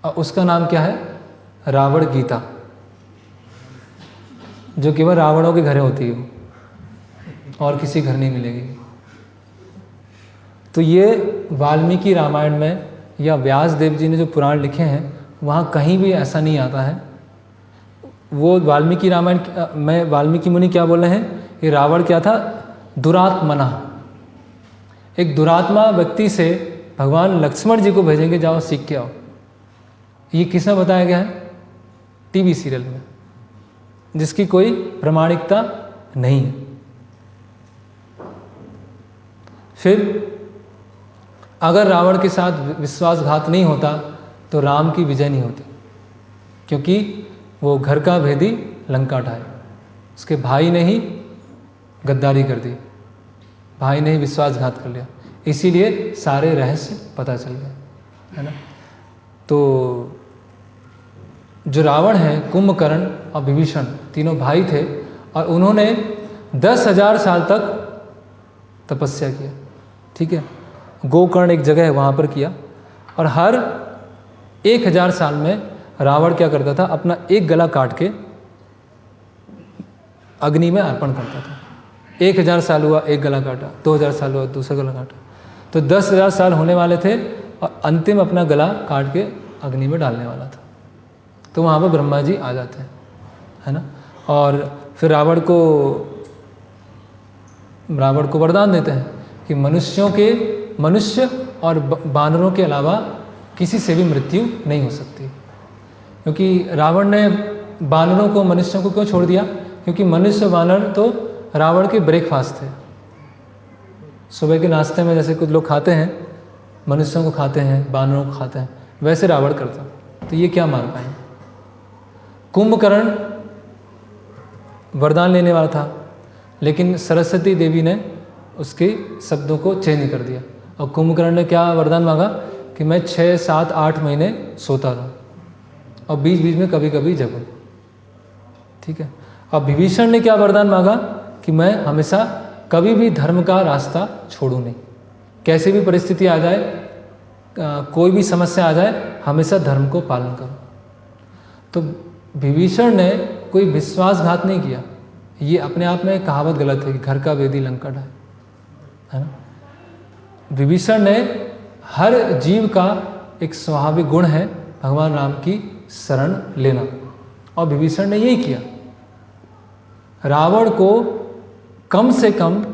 और उसका नाम क्या है? रावण गीता, जो केवल रावणों के घर होती है, और किसी घर नहीं मिलेगी। तो ये वाल्मीकि रामायण में या व्यास देव जी ने जो पुराण लिखे हैं, वहाँ कहीं भी ऐसा नहीं आता है। वो वाल्मीकि रामायण में वाल्मीकि मुनि क्या बोल रहे हैं? ये रावण क्या था? दुरात्मना। एक दुरात्मा व्यक्ति से भगवान लक्ष्मण जी को भेजेंगे, जाओ सीख के आओ। ये किसने बताया गया है? टीवी सीरियल में, जिसकी कोई प्रामाणिकता नहीं है। फिर अगर रावण के साथ विश्वासघात नहीं होता तो राम की विजय नहीं होती, क्योंकि वो घर का भेदी लंका ढाए। उसके भाई ने ही गद्दारी कर दी, भाई ने ही विश्वासघात कर लिया, इसीलिए सारे रहस्य पता चल गए, है ना। तो जो रावण है, कुंभकर्ण और विभीषण तीनों भाई थे, और उन्होंने 10,000 साल तक तपस्या किया, ठीक है। गोकर्ण एक जगह है वहाँ पर किया। और हर 1000 साल में रावण क्या करता था, अपना एक गला काट के अग्नि में अर्पण करता था। 1000 साल हुआ एक गला काटा, 2000 साल हुआ दूसरा गला काटा, तो 10,000 साल होने वाले थे और अंतिम अपना गला काट के अग्नि में डालने वाला था। तो वहाँ पर ब्रह्मा जी आ जाते हैं, है ना। और फिर रावण को वरदान देते हैं कि मनुष्य और बानरों के अलावा किसी से भी मृत्यु नहीं हो सकती। क्योंकि रावण ने बानरों को मनुष्यों को क्यों छोड़ दिया? क्योंकि मनुष्य बानर तो रावण के ब्रेकफास्ट थे। सुबह के नाश्ते में जैसे कुछ लोग खाते हैं, मनुष्यों को खाते हैं, बानरों को खाते हैं, वैसे रावण करता। तो ये क्या मान पाए? कुंभकर्ण वरदान लेने वाला था, लेकिन सरस्वती देवी ने उसके शब्दों को चेंज कर दिया। और कुंभकर्ण ने क्या वरदान मांगा कि मैं 6, 7, 8 महीने सोता रहा और बीच बीच में कभी कभी जगूं। ठीक है। अब विभीषण ने क्या वरदान मांगा कि मैं हमेशा कभी भी धर्म का रास्ता छोड़ूं नहीं, कैसी भी परिस्थिति आ जाए, कोई भी समस्या आ जाए, हमेशा धर्म को पालन करूं। तो विभीषण ने कोई विश्वासघात नहीं किया। ये अपने आप में कहावत गलत है कि घर का वेदी लंका ढाए, है ना। विभीषण ने हर जीव का एक स्वाभाविक गुण है भगवान राम की शरण लेना, और विभीषण ने यही किया। रावण को कम से कम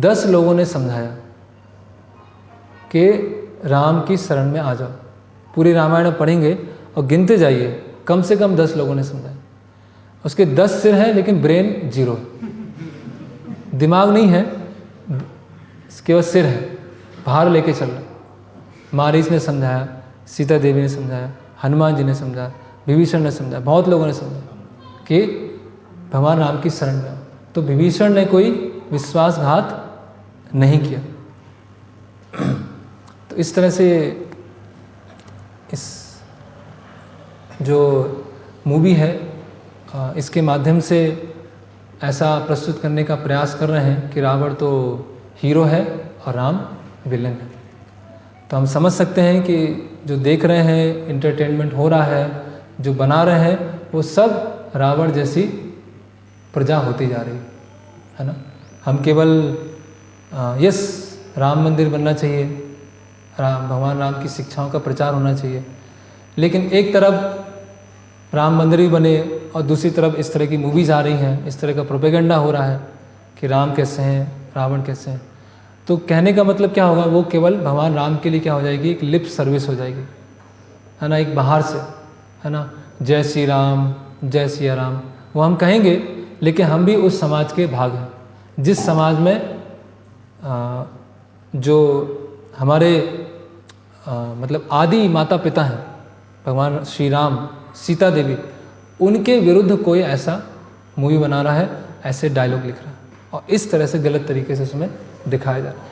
10 लोगों ने समझाया कि राम की शरण में आ जाओ। पूरी रामायण पढ़ेंगे और गिनते जाइए, कम से कम 10 लोगों ने समझाया। उसके 10 सिर हैं लेकिन ब्रेन 0 है, दिमाग नहीं है, केवल सिर है, बाहर लेके चल रहा। मारीच ने समझाया, सीता देवी ने समझाया, हनुमान जी ने समझाया, विभीषण ने समझाया, बहुत लोगों ने समझाया कि भगवान राम की शरण में। तो विभीषण ने कोई विश्वासघात नहीं किया। तो इस तरह से इस जो मूवी है इसके माध्यम से ऐसा प्रस्तुत करने का प्रयास कर रहे हैं कि रावण तो हीरो है और राम विलन है। तो हम समझ सकते हैं कि जो देख रहे हैं, इंटरटेनमेंट हो रहा है, जो बना रहे हैं, वो सब रावण जैसी प्रजा होती जा रही है ना। हम केवल यस राम मंदिर बनना चाहिए, भगवान राम की शिक्षाओं का प्रचार होना चाहिए, लेकिन एक तरफ राम मंदिर भी बने और दूसरी तरफ इस तरह की मूवीज़ आ रही हैं, इस तरह का प्रोपेगेंडा हो रहा है कि राम कैसे हैं, रावण कैसे हैं। तो कहने का मतलब क्या होगा, वो केवल भगवान राम के लिए क्या हो जाएगी, एक लिप सर्विस हो जाएगी, है ना, एक बाहर से, है ना, जय श्री राम, जय सिया राम, वो हम कहेंगे, लेकिन हम भी उस समाज के भाग हैं जिस समाज में जो हमारे मतलब आदि माता पिता हैं, भगवान श्री राम, सीता देवी, उनके विरुद्ध कोई ऐसा मूवी बना रहा है, ऐसे डायलॉग लिख रहा है और इस तरह से गलत तरीके से उसमें दिखाया जा रहा है।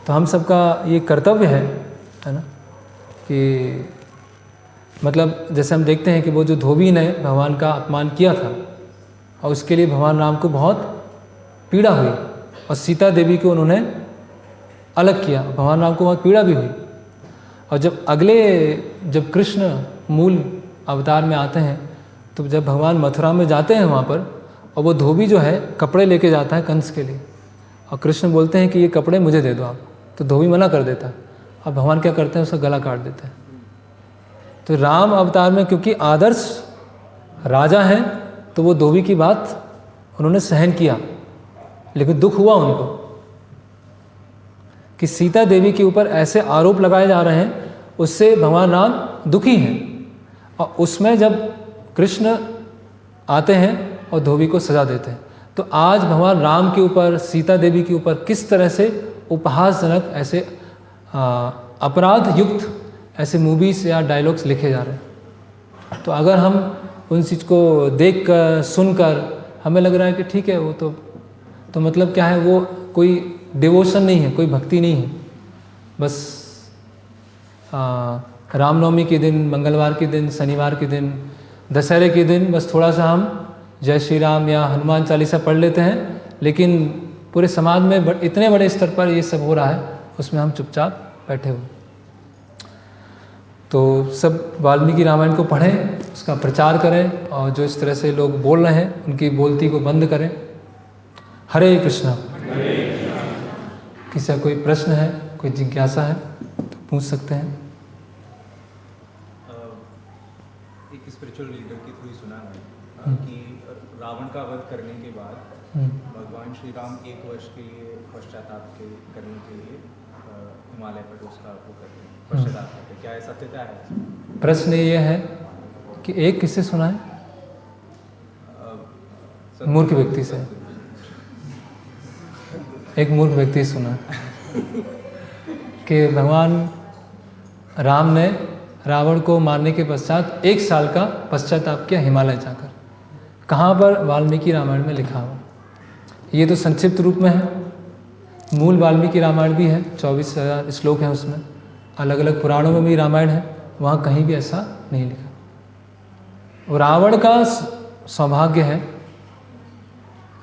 तो हम सबका ये कर्तव्य है ना, कि मतलब जैसे हम देखते हैं कि वो जो धोबी ने भगवान का अपमान किया था और उसके लिए भगवान राम को बहुत पीड़ा हुई और सीता देवी को उन्होंने अलग किया, भगवान राम को बहुत पीड़ा भी हुई। और जब कृष्ण मूल अवतार में आते हैं, तो जब भगवान मथुरा में जाते हैं वहाँ पर, और वो धोबी जो है कपड़े लेके जाता है कंस के लिए, और कृष्ण बोलते हैं कि ये कपड़े मुझे दे दो आप, तो धोबी मना कर देता है, और भगवान क्या करते हैं, उसका गला काट देते हैं। तो राम अवतार में क्योंकि आदर्श राजा हैं, तो वो धोबी की बात उन्होंने सहन किया, लेकिन दुख हुआ उनको कि सीता देवी के ऊपर ऐसे आरोप लगाए जा रहे हैं, उससे भगवान राम दुखी हैं। और उसमें जब कृष्ण आते हैं और धोबी को सजा देते हैं, तो आज भगवान राम के ऊपर, सीता देवी के ऊपर किस तरह से उपहासजनक ऐसे अपराध युक्त ऐसे मूवीज़ या डायलॉग्स लिखे जा रहे हैं। तो अगर हम उन चीज़ को देख कर, सुनकर हमें लग रहा है कि ठीक है, वो तो मतलब क्या है, वो कोई डिवोशन नहीं है, कोई भक्ति नहीं है, बस रामनवमी के दिन, मंगलवार के दिन, शनिवार के दिन, दशहरे के दिन बस थोड़ा सा हम जय श्री राम या हनुमान चालीसा पढ़ लेते हैं, लेकिन पूरे समाज में इतने बड़े स्तर पर ये सब हो रहा है, उसमें हम चुपचाप बैठे हुए। तो सब वाल्मीकि रामायण को पढ़ें, उसका प्रचार करें, और जो इस तरह से लोग बोल रहे हैं उनकी बोलती को बंद करें। हरे कृष्णा। किसी का कोई प्रश्न है, कोई जिज्ञासा है तो पूछ सकते हैं। एक स्पिरिचुअल लीडर के थ्रू सुना है कि रावण का वध करने के बाद भगवान श्री राम 1 वर्ष के लिए पश्चाताप करने के लिए हिमालय पर उसका वो करते हैं, पश्चाताप करते हैं। क्या ऐसा सत्यता है? प्रश्न ये है कि एक किससे सुना है? मूर्ख व्यक्ति से। एक मूर्ख व्यक्ति से सुना कि भगवान राम ने रावण को मारने के पश्चात 1 साल का पश्चाताप किया हिमालय जाकर। कहाँ पर? वाल्मीकि रामायण में लिखा हुआ। ये तो संक्षिप्त रूप में है, मूल वाल्मीकि रामायण भी है, 24,000 श्लोक हैं उसमें। अलग अलग पुराणों में भी रामायण है, वहाँ कहीं भी ऐसा नहीं लिखा। रावण का सौभाग्य है,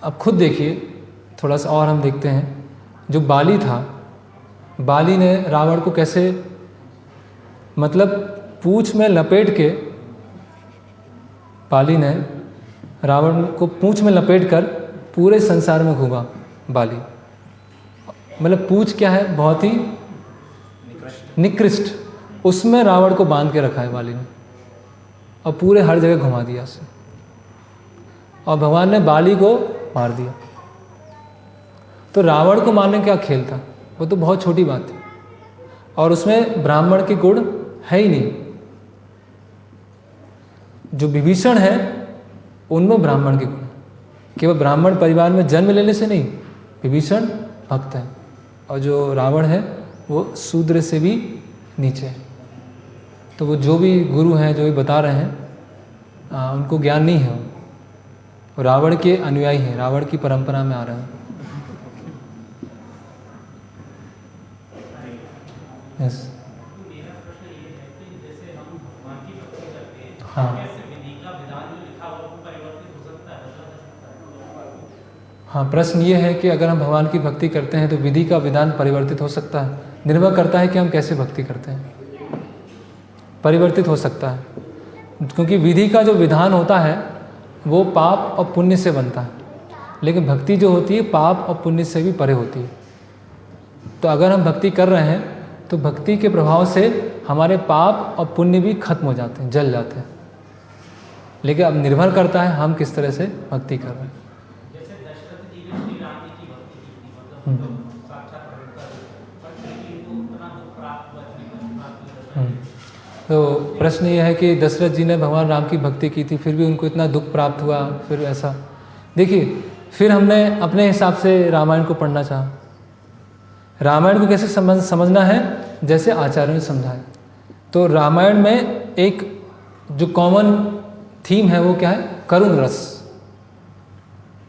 अब खुद देखिए, थोड़ा सा और हम देखते हैं। जो बाली था, बाली ने रावण को कैसे, मतलब पूंछ में लपेट के, बाली ने रावण को पूंछ में लपेट कर पूरे संसार में घूमा। बाली मतलब पूंछ क्या है, बहुत ही निकृष्ट, उसमें रावण को बांध के रखा है बाली ने, और पूरे हर जगह घुमा दिया उसे, और भगवान ने बाली को मार दिया। तो रावण को मारने का क्या खेल था? वो तो बहुत छोटी बात थी, और उसमें ब्राह्मण के गुण है ही नहीं। जो विभीषण है उनमें ब्राह्मण के गुण, केवल ब्राह्मण परिवार में जन्म लेने से नहीं, विभीषण भक्त है, और जो रावण है वो शूद्र से भी नीचे है। तो वो जो भी गुरु हैं, जो भी बता रहे हैं, उनको ज्ञान नहीं है, वो रावण के अनुयायी हैं, रावण की परंपरा में आ रहे हैं। यस। हाँ हाँ, प्रश्न ये है कि अगर हम भगवान की भक्ति करते हैं तो विधि का विधान परिवर्तित हो सकता है। निर्भर करता है कि हम कैसे भक्ति करते हैं। परिवर्तित हो सकता है, क्योंकि विधि का जो विधान होता है वो पाप और पुण्य से बनता है, लेकिन भक्ति जो होती है पाप और पुण्य से भी परे होती है। तो अगर हम भक्ति कर रहे हैं तो भक्ति के प्रभाव से हमारे पाप और पुण्य भी खत्म हो जाते हैं, जल जाते हैं। लेकिन अब निर्भर करता है हम किस तरह से भक्ति कर रहे हैं। जैसे दशरथ जी ने श्री राम जी की भक्ति की थी, मतलब साक्षात तो प्रश्न ये है कि दशरथ जी ने भगवान राम की भक्ति की थी, फिर भी उनको इतना दुख प्राप्त हुआ, फिर ऐसा। देखिए, फिर हमने अपने हिसाब से रामायण को पढ़ना चाहा। रामायण को कैसे समझना है? जैसे आचार्यों ने समझाया। तो रामायण में एक जो कॉमन थीम है वो क्या है? करुण रस,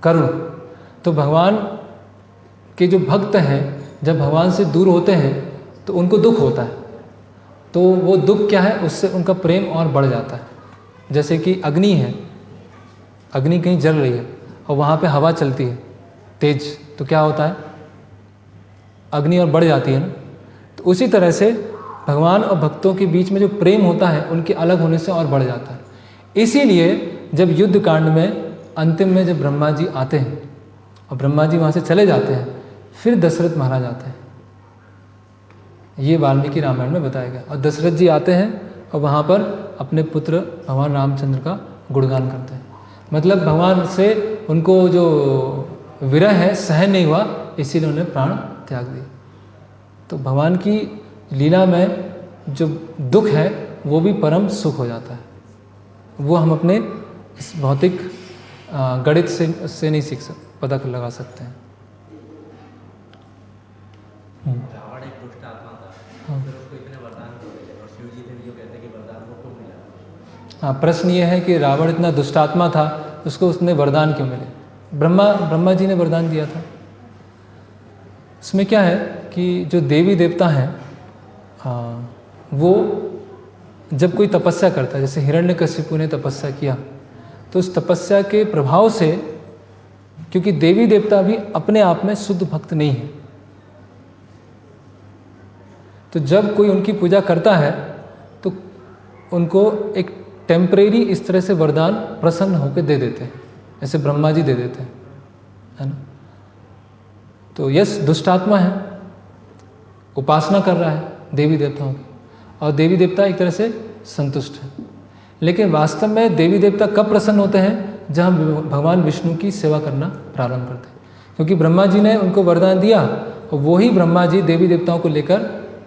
करुण। तो भगवान के जो भक्त हैं जब भगवान से दूर होते हैं तो उनको दुख होता है, तो वो दुख क्या है, उससे उनका प्रेम और बढ़ जाता है। जैसे कि अग्नि है, अग्नि कहीं जल रही है और वहाँ पे हवा चलती है तेज, तो क्या होता है? अग्नि और बढ़ जाती है ना। तो उसी तरह से भगवान और भक्तों के बीच में जो प्रेम होता है उनके अलग होने से और बढ़ जाता है। इसीलिए जब युद्ध कांड में अंतिम में जब ब्रह्मा जी आते हैं और ब्रह्मा जी वहाँ से चले जाते हैं, फिर दशरथ महाराज आते हैं। ये वाल्मीकि रामायण में बताया गया। और दशरथ जी आते हैं और वहाँ पर अपने पुत्र भगवान रामचंद्र का गुणगान करते हैं। मतलब भगवान से उनको जो विरह है सहन नहीं हुआ, इसीलिए उन्होंने प्राण त्याग दिए। तो भगवान की लीला में जो दुख है वो भी परम सुख हो जाता है। वो हम अपने इस भौतिक गणित से नहीं सीख सकते, पता लगा सकते हैं। रावण एक दुष्ट आत्मा था, फिर उसको इतने वरदान क्यों मिले? और शिव जी ने भी जो कहते हैं कि वरदान को क्यों मिला? हाँ, प्रश्न ये है कि रावण इतना दुष्टात्मा था, उसको उसने वरदान क्यों मिले? ब्रह्मा जी ने वरदान दिया था। इसमें क्या है कि जो देवी देवता हैं वो जब कोई तपस्या करता है, जैसे हिरण्यकशिपु ने तपस्या किया, तो उस तपस्या के प्रभाव से, क्योंकि देवी देवता भी अपने आप में शुद्ध भक्त नहीं है, तो जब कोई उनकी पूजा करता है तो उनको एक टेम्परेरी इस तरह से वरदान प्रसन्न होकर दे देते हैं, ऐसे ब्रह्मा जी दे देते हैं, है ना। तो यस, दुष्ट आत्मा है, उपासना कर रहा है देवी देवताओं की, और देवी देवता एक तरह से संतुष्ट है। लेकिन वास्तव में देवी देवता कब प्रसन्न होते हैं? जब हम भगवान विष्णु की सेवा करना प्रारंभ करते हैं, क्योंकि ब्रह्मा जी ने उनको वरदान दिया और वही ब्रह्मा जी देवी देवताओं को लेकर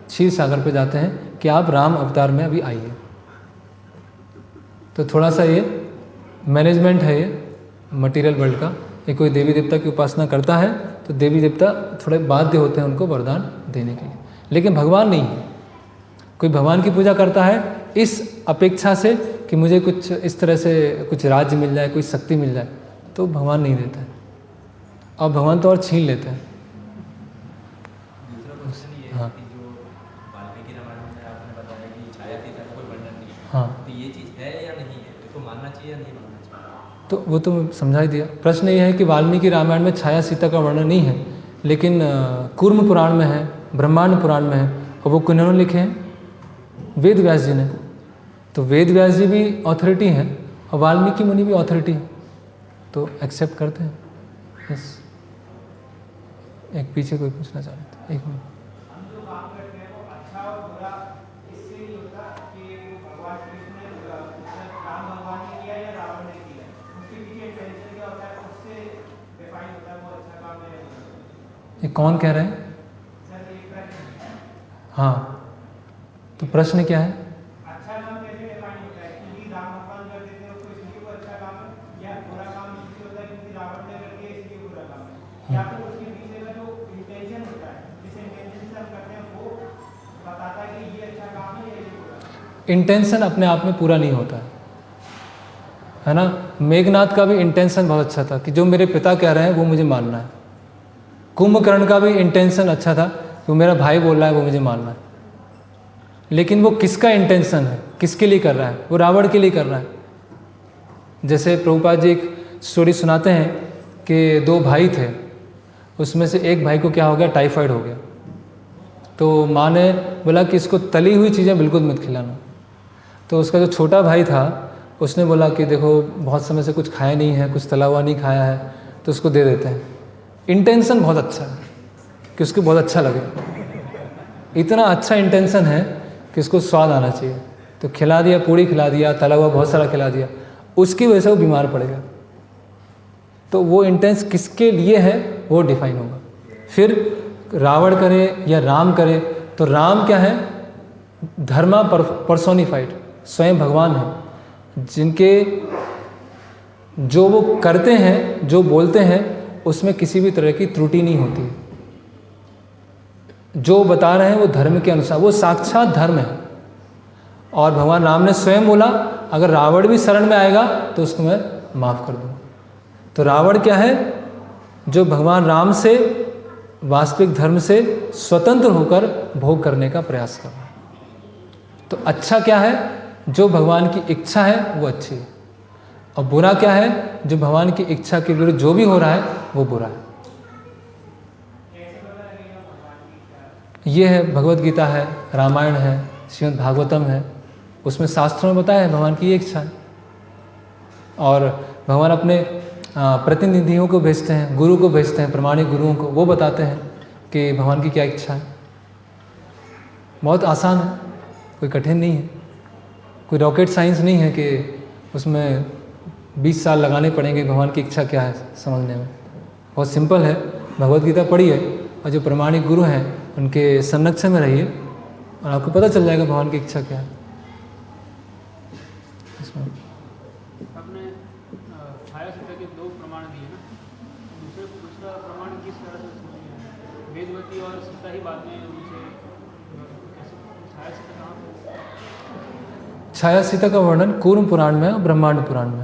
क्षीर सागर पर जाते हैं कि आप राम अवतार में अभी आइए। तो थोड़ा सा ये मैनेजमेंट है ये मटेरियल वर्ल्ड का। ये कोई देवी देवता की उपासना करता है तो देवी देवता थोड़े बाध्य होते हैं उनको वरदान देने के लिए, लेकिन भगवान नहीं है। कोई भगवान की पूजा करता है इस अपेक्षा से कि मुझे कुछ इस तरह से कुछ राज्य मिल जाए, कोई शक्ति मिल जाए, तो भगवान नहीं देता है, और भगवान तो और छीन लेते हैं। दूसरा क्वेश्चन ये है कि जो वाल्मीकि रामायण में आपने बताया कि छाया पिता का कोई वर्णन नहीं है, हाँ, तो ये चीज़ है या नहीं है, इसको मानना चाहिए या नहीं मानना चाहिए? तो वो तो समझा ही दिया। प्रश्न ये है कि वाल्मीकि रामायण में छाया सीता का वर्णन नहीं है, लेकिन कूर्म पुराण में है, ब्रह्मांड पुराण में है, और वो किन्होंने लिखे हैं? वेद व्यास जी ने। तो वेद व्यास जी भी ऑथोरिटी हैं और वाल्मीकि मुनि भी ऑथोरिटी हैं, तो एक्सेप्ट करते हैं। यस, एक पीछे कोई पूछना चाह रहे थे, एक मिनट। ये कौन कह रहे हैं? हाँ, तो प्रश्न क्या है? अच्छा काम कैसे डिफाइन होता है? क्योंकि राम भगवान कर देते हैं उसको इसलिए वो अच्छा काम है, या बुरा काम इसलिए होता है क्योंकि रावण ने कर दिया इसलिए बुरा काम है, या फिर उसके पीछे का जो इंटेंशन होता है, जिस इंटेंशन से हम करते हैं वो बताता है कि ये अच्छा काम है या ये बुरा। इंटेंशन अपने आप में पूरा नहीं होता है ना। मेघनाथ का भी इंटेंशन बहुत अच्छा था कि जो मेरे पिता कह रहे हैं वो मुझे मानना है। कुंभकर्ण का भी इंटेंशन अच्छा था, वो मेरा भाई बोल रहा है वो मुझे मानना है। लेकिन वो किसका इंटेंशन है, किसके लिए कर रहा है? वो रावण के लिए कर रहा है। जैसे प्रभुपाद जी एक स्टोरी सुनाते हैं कि दो भाई थे, उसमें से एक भाई को क्या हो गया, टाइफाइड हो गया। तो माँ ने बोला कि इसको तली हुई चीज़ें बिल्कुल मत खिलाना। तो उसका जो छोटा भाई था उसने बोला कि देखो बहुत समय से कुछ खाया नहीं है, कुछ तला हुआ नहीं खाया है, तो उसको दे देते हैं। इंटेंशन बहुत अच्छा है कि उसको बहुत अच्छा लगे, इतना अच्छा इंटेंशन है कि उसको स्वाद आना चाहिए, तो खिला दिया, पूड़ी खिला दिया, तला हुआ बहुत सारा खिला दिया, उसकी वजह से वो बीमार पड़ गया। तो वो इंटेंस किसके लिए है वो डिफाइन होगा। फिर रावण करे या राम करे, तो राम क्या है? धर्मा पर्सोनिफाइड, स्वयं भगवान है, जिनके जो वो करते हैं, जो बोलते हैं, उसमें किसी भी तरह की त्रुटि नहीं होती है। जो बता रहे हैं वो धर्म के अनुसार, वो साक्षात धर्म है। और भगवान राम ने स्वयं बोला अगर रावण भी शरण में आएगा तो उसको मैं माफ़ कर दूँगा। तो रावण क्या है? जो भगवान राम से, वास्तविक धर्म से स्वतंत्र होकर भोग करने का प्रयास कर रहा है। तो अच्छा क्या है? जो भगवान की इच्छा है वो अच्छी है, और बुरा क्या है? जो भगवान की इच्छा के विरुद्ध जो भी हो रहा है वो बुरा है। ये है भगवत गीता है, रामायण है, श्रीमद् भागवतम है, उसमें शास्त्रों में बताया है भगवान की ये इच्छा है। और भगवान अपने प्रतिनिधियों को भेजते हैं, गुरु को भेजते हैं, प्रमाणिक गुरुओं को, वो बताते हैं कि भगवान की क्या इच्छा है। बहुत आसान है, कोई कठिन नहीं है, कोई रॉकेट साइंस नहीं है कि उसमें 20 साल लगाने पड़ेंगे भगवान की इच्छा क्या है समझने में। बहुत सिंपल है, भगवत गीता पढ़िए और जो प्रमाणिक गुरु हैं उनके संरक्षण में रहिए और आपको पता चल जाएगा भगवान की इच्छा क्या है। आपने छाया सीता के 2 प्रमाण दिए ना, दूसरा प्रमाण किस तरह से समझिए? वेदवती और सीता ही बाद में उनसे छाया सीता कहाँ पे? छाया सीता का वर्णन कूर्म पुराण में और ब्रह्मांड पुराण में। तो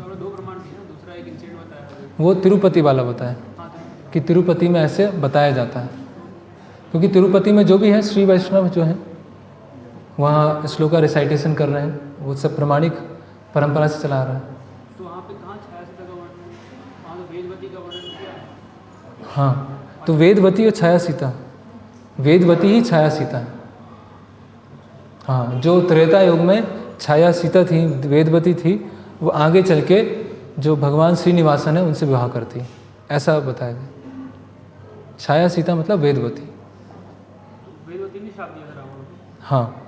आपने 2 प्रमाण दिए ना, दूसरा एक इंसिडेंट बताया वो तिरुपति वाला बताया कि तिरुपति में ऐसे बताया जाता है, क्योंकि तिरुपति में जो भी है श्री वैष्णव जो है वहाँ श्लोक का रिसाइटेशन कर रहे हैं, वो सब प्रमाणिक परंपरा से चला रहा है। तो वहाँ पे कहाँ छाया सीता का वर्णन? वहाँ तो वेदवती का वर्णन किया है। हाँ, तो वेदवती और छाया सीता वेदवती ही छाया सीता है। हाँ, जो त्रेता युग में छाया सीता थी, वेदवती थी, वो आगे चल के जो भगवान श्रीनिवासन है उनसे विवाह करती है, ऐसा बताया गया। छाया सीता मतलब वेदवती। वेदवती ने शादी करा रावण को। हाँ।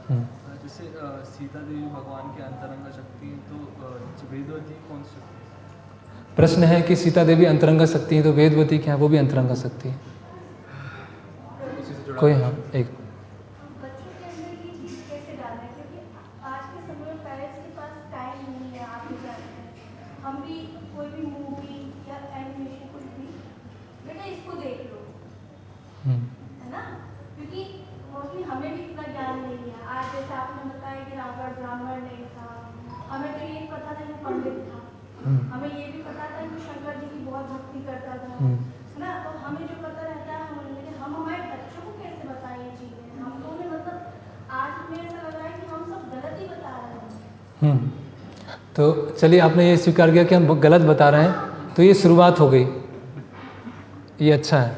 जैसे सीता देवी भगवान के अंतरंग शक्ति है, तो वेदवती कौन सी शक्ति है? प्रश्न है कि सीता देवी अंतरंगा शक्ति है, तो वेदवती क्या है? वो भी अंतरंगा शक्ति है। कोई? हाँ, एक बच्चों के अंदर ये चीज़ कैसे डालना है, क्योंकि आज के समय में पेरेंट्स के पास टाइम नहीं है। आप भी जानते हैं, हम भी कोई भी मूवी या एनिमेशन कुछ भी, बेटा इसको देख लो, है ना, क्योंकि मोस्टली हमें भी इतना ज्ञान नहीं है। आज जैसे आपने बताया कि रावण ब्राह्मण नहीं था, हमें तो ये पता था कि पंडित था, हमें ये भी पता था कि शंकर जी की बहुत भक्ति करता था, है ना। तो हमें जो पता रहता है हम हमारे बच्चों को कैसे बताएं ये चीज़ें? हम तो उन्हें मतलब आज हमें ऐसा लग रहा है कि हम सब गलत ही बता रहे हैं। तो चलिए, आपने ये स्वीकार किया कि हम गलत बता रहे हैं, तो ये शुरुआत हो गई, ये अच्छा है।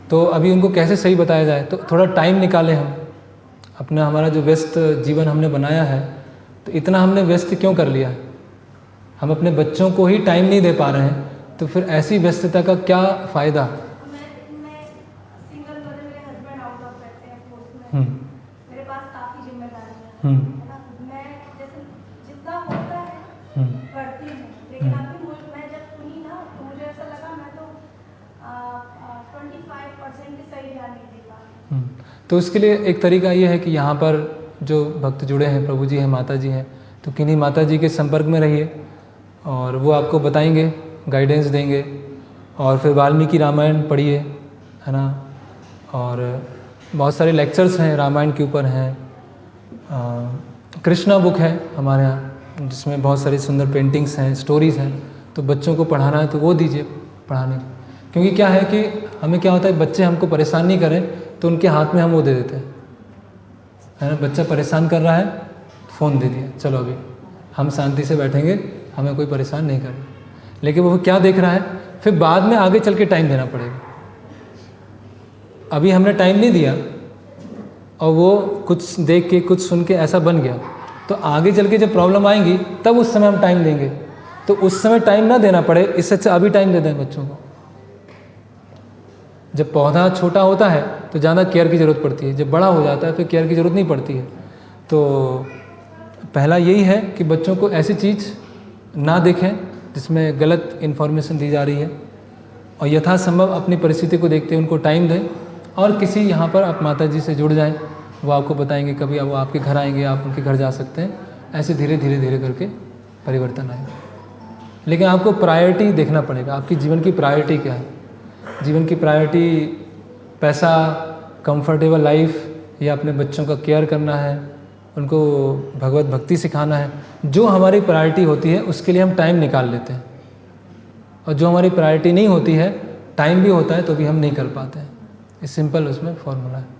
तो अभी उनको कैसे सही बताया जाए? तो थोड़ा टाइम निकालें हम अपना। हमारा जो व्यस्त जीवन हमने बनाया है, तो इतना हमने व्यस्त क्यों कर लिया? हम अपने बच्चों को ही टाइम नहीं दे पा रहे हैं, तो फिर ऐसी व्यस्तता का क्या फ़ायदा? मैं सिंगल मदर, मेरे हस्बैंड आउट ऑफ रहते हैं पोस्ट में, मेरे पास काफ़ी जिम्मेदारियाँ हैं, है ना। मैं जैसे जितना होता है करती हूँ, लेकिन अभी मैं जब सुनी ना तो मुझे ऐसा लगा मैं तो 25% भी सही ध्यान नहीं दे पा रही। तो उसके लिए एक तरीका ये है कि यहाँ पर जो भक्त जुड़े हैं, प्रभु जी हैं, माता जी हैं, तो किन्हीं माता जी के संपर्क में रहिए और वो आपको बताएंगे, गाइडेंस देंगे। और फिर वाल्मीकि रामायण पढ़िए, है ना। और बहुत सारे लेक्चर्स हैं रामायण के ऊपर हैं। कृष्णा बुक है हमारे यहाँ, जिसमें बहुत सारी सुंदर पेंटिंग्स हैं, स्टोरीज़ हैं। तो बच्चों को पढ़ाना है तो वो दीजिए पढ़ाने, क्योंकि क्या है कि हमें क्या होता है, बच्चे हमको परेशान नहीं करें तो उनके हाथ में हम वो दे देते हैं, है ना। बच्चा परेशान कर रहा है, फ़ोन दे दिया, चलो अभी हम शांति से बैठेंगे, हमें कोई परेशान नहीं करेगा। लेकिन वो क्या देख रहा है, फिर बाद में आगे चल के टाइम देना पड़ेगा। अभी हमने टाइम नहीं दिया और वो कुछ देख के, कुछ सुन के ऐसा बन गया, तो आगे चल के जब प्रॉब्लम आएंगी तब उस समय हम टाइम देंगे। तो उस समय टाइम ना देना पड़े, इससे अच्छा अभी टाइम दे दें बच्चों को। जब पौधा छोटा होता है तो ज़्यादा केयर की ज़रूरत पड़ती है, जब बड़ा हो जाता है फिर केयर की ज़रूरत नहीं पड़ती है। तो पहला यही है कि बच्चों को ऐसी चीज़ ना देखें जिसमें गलत इन्फॉर्मेशन दी जा रही है, और यथासंभव अपनी परिस्थिति को देखते हुए उनको टाइम दें। और किसी यहाँ पर आप माता जी से जुड़ जाएं, वो आपको बताएंगे, कभी वो आपके घर आएंगे, आप उनके घर जा सकते हैं। ऐसे धीरे धीरे धीरे करके परिवर्तन आएगा। लेकिन आपको प्रायोरिटी देखना पड़ेगा, आपकी जीवन की प्रायोरिटी क्या है। जीवन की प्रायोरिटी पैसा, कंफर्टेबल लाइफ, या अपने बच्चों का केयर करना है, उनको भगवत भक्ति सिखाना है। जो हमारी प्रायोरिटी होती है उसके लिए हम टाइम निकाल लेते हैं, और जो हमारी प्रायोरिटी नहीं होती है, टाइम भी होता है तो भी हम नहीं कर पाते हैं। ये सिंपल उसमें फॉर्मूला है।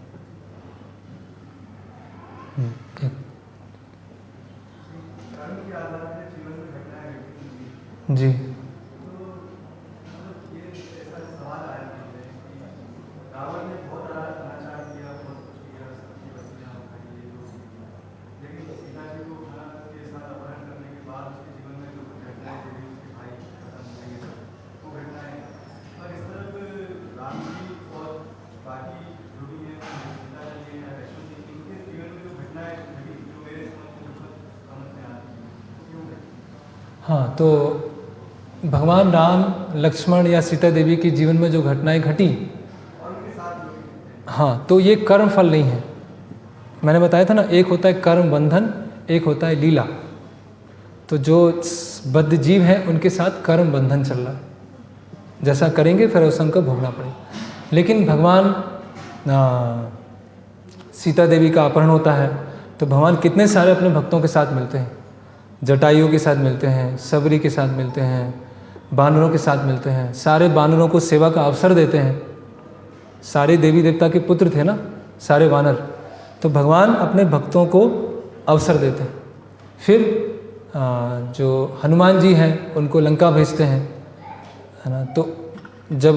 जी हाँ, तो भगवान राम, लक्ष्मण या सीता देवी के जीवन में जो घटनाएं घटी, हाँ, तो ये कर्म फल नहीं है। मैंने बताया था ना, एक होता है कर्म बंधन, एक होता है लीला। तो जो बद्ध जीव हैं उनके साथ कर्म बंधन चल रहा है, जैसा करेंगे फिर उस को भोगना पड़ेगा। लेकिन भगवान सीता देवी का अपहरण होता है तो भगवान कितने सारे अपने भक्तों के साथ मिलते हैं। जटायु के साथ मिलते हैं, सबरी के साथ मिलते हैं, बानरों के साथ मिलते हैं, सारे बानरों को सेवा का अवसर देते हैं। सारे देवी देवता के पुत्र थे ना सारे वानर, तो भगवान अपने भक्तों को अवसर देते हैं। फिर जो हनुमान जी हैं उनको लंका भेजते हैं, है ना। तो जब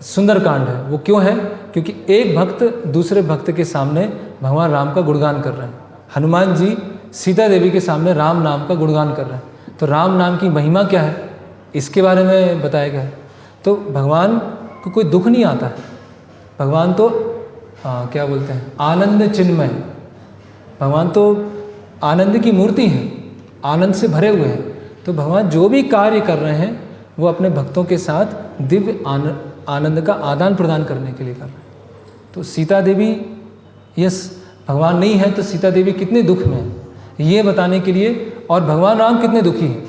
सुंदरकांड है वो क्यों है? क्योंकि एक भक्त दूसरे भक्त के सामने भगवान राम का गुणगान कर रहे हैं। हनुमान जी सीता देवी के सामने राम नाम का गुणगान कर रहे हैं। तो राम नाम की महिमा क्या है इसके बारे में बताया गया है। तो भगवान को कोई दुख नहीं आता है। भगवान तो क्या बोलते हैं, आनंद चिन्मय। भगवान तो आनंद की मूर्ति है, आनंद से भरे हुए हैं। तो भगवान जो भी कार्य कर रहे हैं वो अपने भक्तों के साथ दिव्य आनंद का आदान प्रदान करने के लिए कर रहे हैं। तो सीता देवी, यस भगवान नहीं है तो सीता देवी कितने दुख में है ये बताने के लिए, और भगवान राम कितने दुखी हैं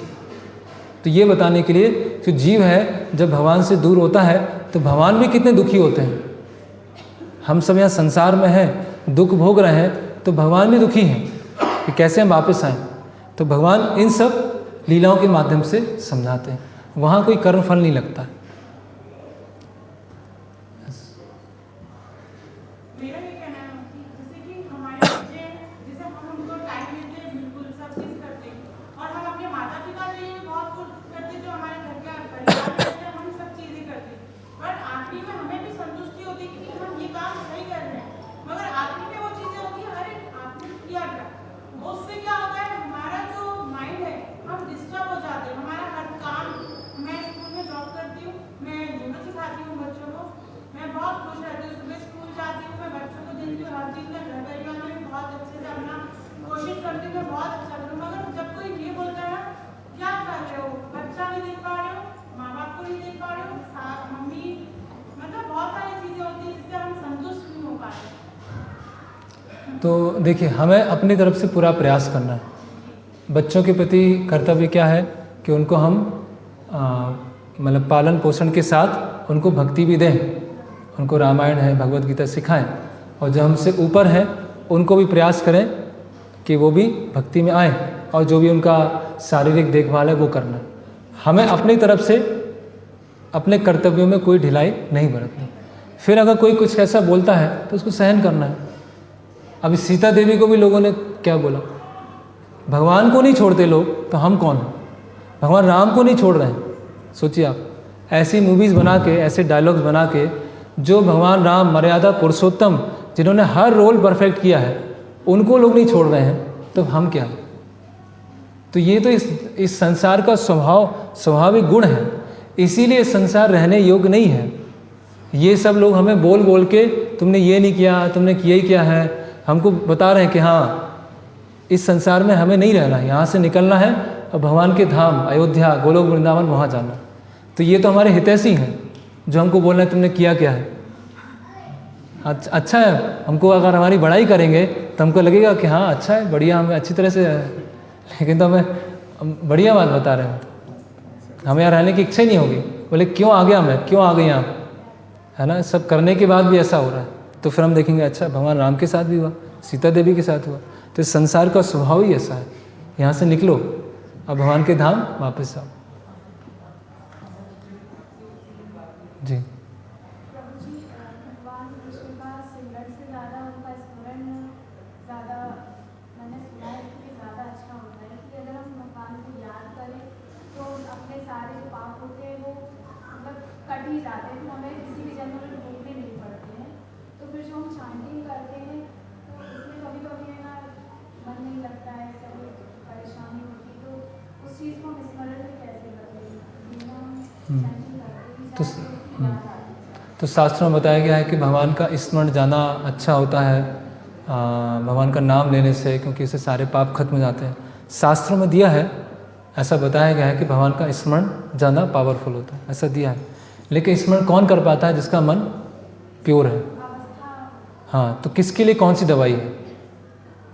तो ये बताने के लिए कि जीव है जब भगवान से दूर होता है तो भगवान भी कितने दुखी होते हैं। हम सब यहाँ संसार में हैं, दुख भोग रहे हैं, तो भगवान भी दुखी हैं कि कैसे हम वापस आएँ। तो भगवान इन सब लीलाओं के माध्यम से समझाते हैं। वहाँ कोई कर्मफल नहीं लगता है। मेरा ये कहना है कि जैसे कि हमारे बच्चे, जैसे हम उनको टाइम देते हैं, बिल्कुल सब चीज़ करते हैं, और हम अपने माता पिता के लिए बहुत कुछ करते हैं जो हमारे घर के परिवार में रहते हैं, हम सब चीज़ें करते हैं, पर आखिरी में हमें भी संतुष्टि होती है कि हम ये काम सही कर रहे हैं। मगर आखिरी में वो चीज़ें होती है, अरे आपने किया क्या, उससे क्या होता है, हमारा जो माइंड है हम डिस्टर्ब हो जाते हैं। हमारा हर काम, मैं स्कूल में जॉब करती हूँ, मैं योगा सिखाती हूँ बच्चों को, मैं बहुत खुश रहती हूँ। सुबह स्कूल जाती हूँ, मैं बच्चों को देती हूँ, हर चीज़ में घर परिवार में भी बहुत अच्छे से अपना कोशिश करती हूँ, मैं बहुत अच्छा करूँ। मगर जब कोई ये बोलता है क्या कर रहे हो, बच्चा नहीं देख पा रहे हो, माँ बाप को नहीं देख पा रहे हो, मम्मी, मतलब बहुत सारी चीज़ें होती हैं जिससे हम संतुष्ट नहीं हो पा रहे। तो देखिए, हमें अपनी तरफ से पूरा प्रयास करना है। बच्चों के प्रति कर्तव्य क्या है कि उनको हम मतलब पालन पोषण के साथ उनको भक्ति भी दें, उनको रामायण है, भगवत गीता सिखाएं, और जो हमसे ऊपर हैं उनको भी प्रयास करें कि वो भी भक्ति में आएँ, और जो भी उनका शारीरिक देखभाल है वो करना है। हमें अपनी तरफ से अपने कर्तव्यों में कोई ढिलाई नहीं बरतनी। फिर अगर कोई कुछ ऐसा बोलता है तो उसको सहन करना है। अभी सीता देवी को भी लोगों ने क्या बोला, भगवान को नहीं छोड़ते लोग तो हम कौन हैं? भगवान राम को नहीं छोड़ रहे हैं। सोचिए आप, ऐसी मूवीज़ बना के, ऐसे डायलॉग्स बना के, जो भगवान राम मर्यादा पुरुषोत्तम जिन्होंने हर रोल परफेक्ट किया है उनको लोग नहीं छोड़ रहे हैं, तो हम क्या हैं? तो ये तो इस संसार का स्वाभाविक गुण है। इसीलिए संसार रहने योग्य नहीं है। ये सब लोग हमें बोल बोल के तुमने ये नहीं किया, तुमने किया ही क्या है, हमको बता रहे हैं कि हाँ इस संसार में हमें नहीं रहना है, यहाँ से निकलना है और भगवान के धाम अयोध्या, गोलोक, वृंदावन वहाँ जाना। तो ये तो हमारे हितैषी हैं जो हमको बोल रहे हैं तुमने किया क्या है। अच्छा है, हमको अगर हमारी बड़ाई करेंगे तो हमको लगेगा कि हाँ अच्छा है, बढ़िया, हमें अच्छी तरह से, लेकिन तो हमें बढ़िया बात बता रहे हैं, हमें यहाँ रहने की इच्छा ही नहीं होगी। बोले क्यों आ गया मैं, क्यों आ गई यहाँ, है ना। सब करने के बाद भी ऐसा हो रहा है तो फिर हम देखेंगे अच्छा भगवान राम के साथ भी हुआ, सीता देवी के साथ हुआ। तो संसार का स्वभाव ही ऐसा है। यहाँ से निकलो, अब भगवान के धाम वापस आओ। जी, प्रभु जी, भगवान कृष्ण का सिमरन से ज़्यादा उनका स्मरण ज़्यादा, मैंने सुना है कि ज़्यादा अच्छा होता है कि अगर हम भगवान को याद करें तो अपने सारे जो पाप होते हैं वो मतलब कट ही जाते हैं, तो हमें किसी भी जन्म में भोगने नहीं पड़ते हैं। तो फिर जो हम चैंटिंग करते हैं तो उसमें कभी कभी है ना मन नहीं लगता है, कभी परेशानी होती है, तो उस चीज़ को हम स्मरण में कैसे करें, बिना चैंटिंग करते तो शास्त्रों में बताया गया है कि भगवान का स्मरण ज़्यादा अच्छा होता है भगवान का नाम लेने से, क्योंकि इससे सारे पाप खत्म हो जाते हैं। शास्त्रों में दिया है, ऐसा बताया गया है कि भगवान का स्मरण ज़्यादा पावरफुल होता है, ऐसा दिया है। लेकिन स्मरण कौन कर पाता है? जिसका मन प्योर है। हाँ, तो किसके लिए कौन सी दवाई है?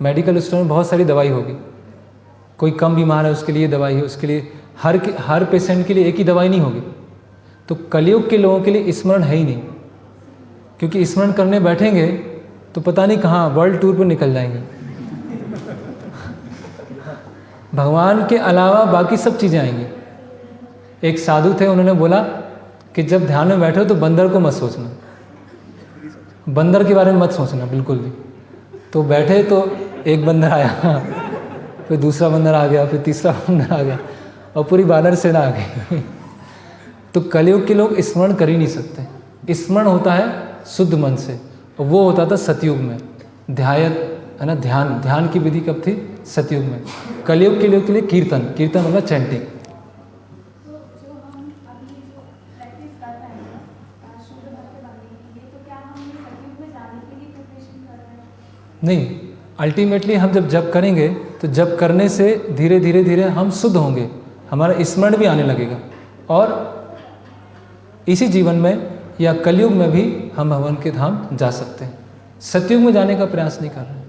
मेडिकल स्टोर में बहुत सारी दवाई होगी, कोई कम बीमार है उसके लिए दवाई है, उसके लिए हर पेशेंट के लिए एक ही दवाई नहीं होगी। तो कलयुग के लोगों के लिए स्मरण है ही नहीं, क्योंकि स्मरण करने बैठेंगे तो पता नहीं कहाँ वर्ल्ड टूर पर निकल जाएंगे। भगवान के अलावा बाकी सब चीज़ें आएंगी। एक साधु थे, उन्होंने बोला कि जब ध्यान में बैठो तो बंदर को मत सोचना, बंदर के बारे में मत सोचना बिल्कुल भी। तो बैठे तो एक बंदर आया, फिर दूसरा बंदर आ गया, फिर तीसरा बंदर आ गया, और पूरी बानर सेना आ गई। तो कलयुग के लोग स्मरण कर ही नहीं सकते। स्मरण होता है शुद्ध मन से, और वो होता था सतयुग में, है ना, ध्यान की विधि कब थी? सतयुग में। कलयुग के लोग के लिए कीर्तन मतलब चैंटिंग। तो जो हम अभी जो प्रैक्टिस कर रहे हैं शुद्ध भक्त बनने के लिए, तो क्या हम सतयुग में जाने के लिए प्रिपरेशन कर रहे हैं? नहीं, अल्टीमेटली हम जब जप करेंगे तो जप करने से धीरे धीरे धीरे हम शुद्ध होंगे, हमारा स्मरण भी आने लगेगा, और इसी जीवन में या कलयुग में भी हम भगवान के धाम जा सकते हैं। सतयुग में जाने का प्रयास नहीं कर रहे हैं,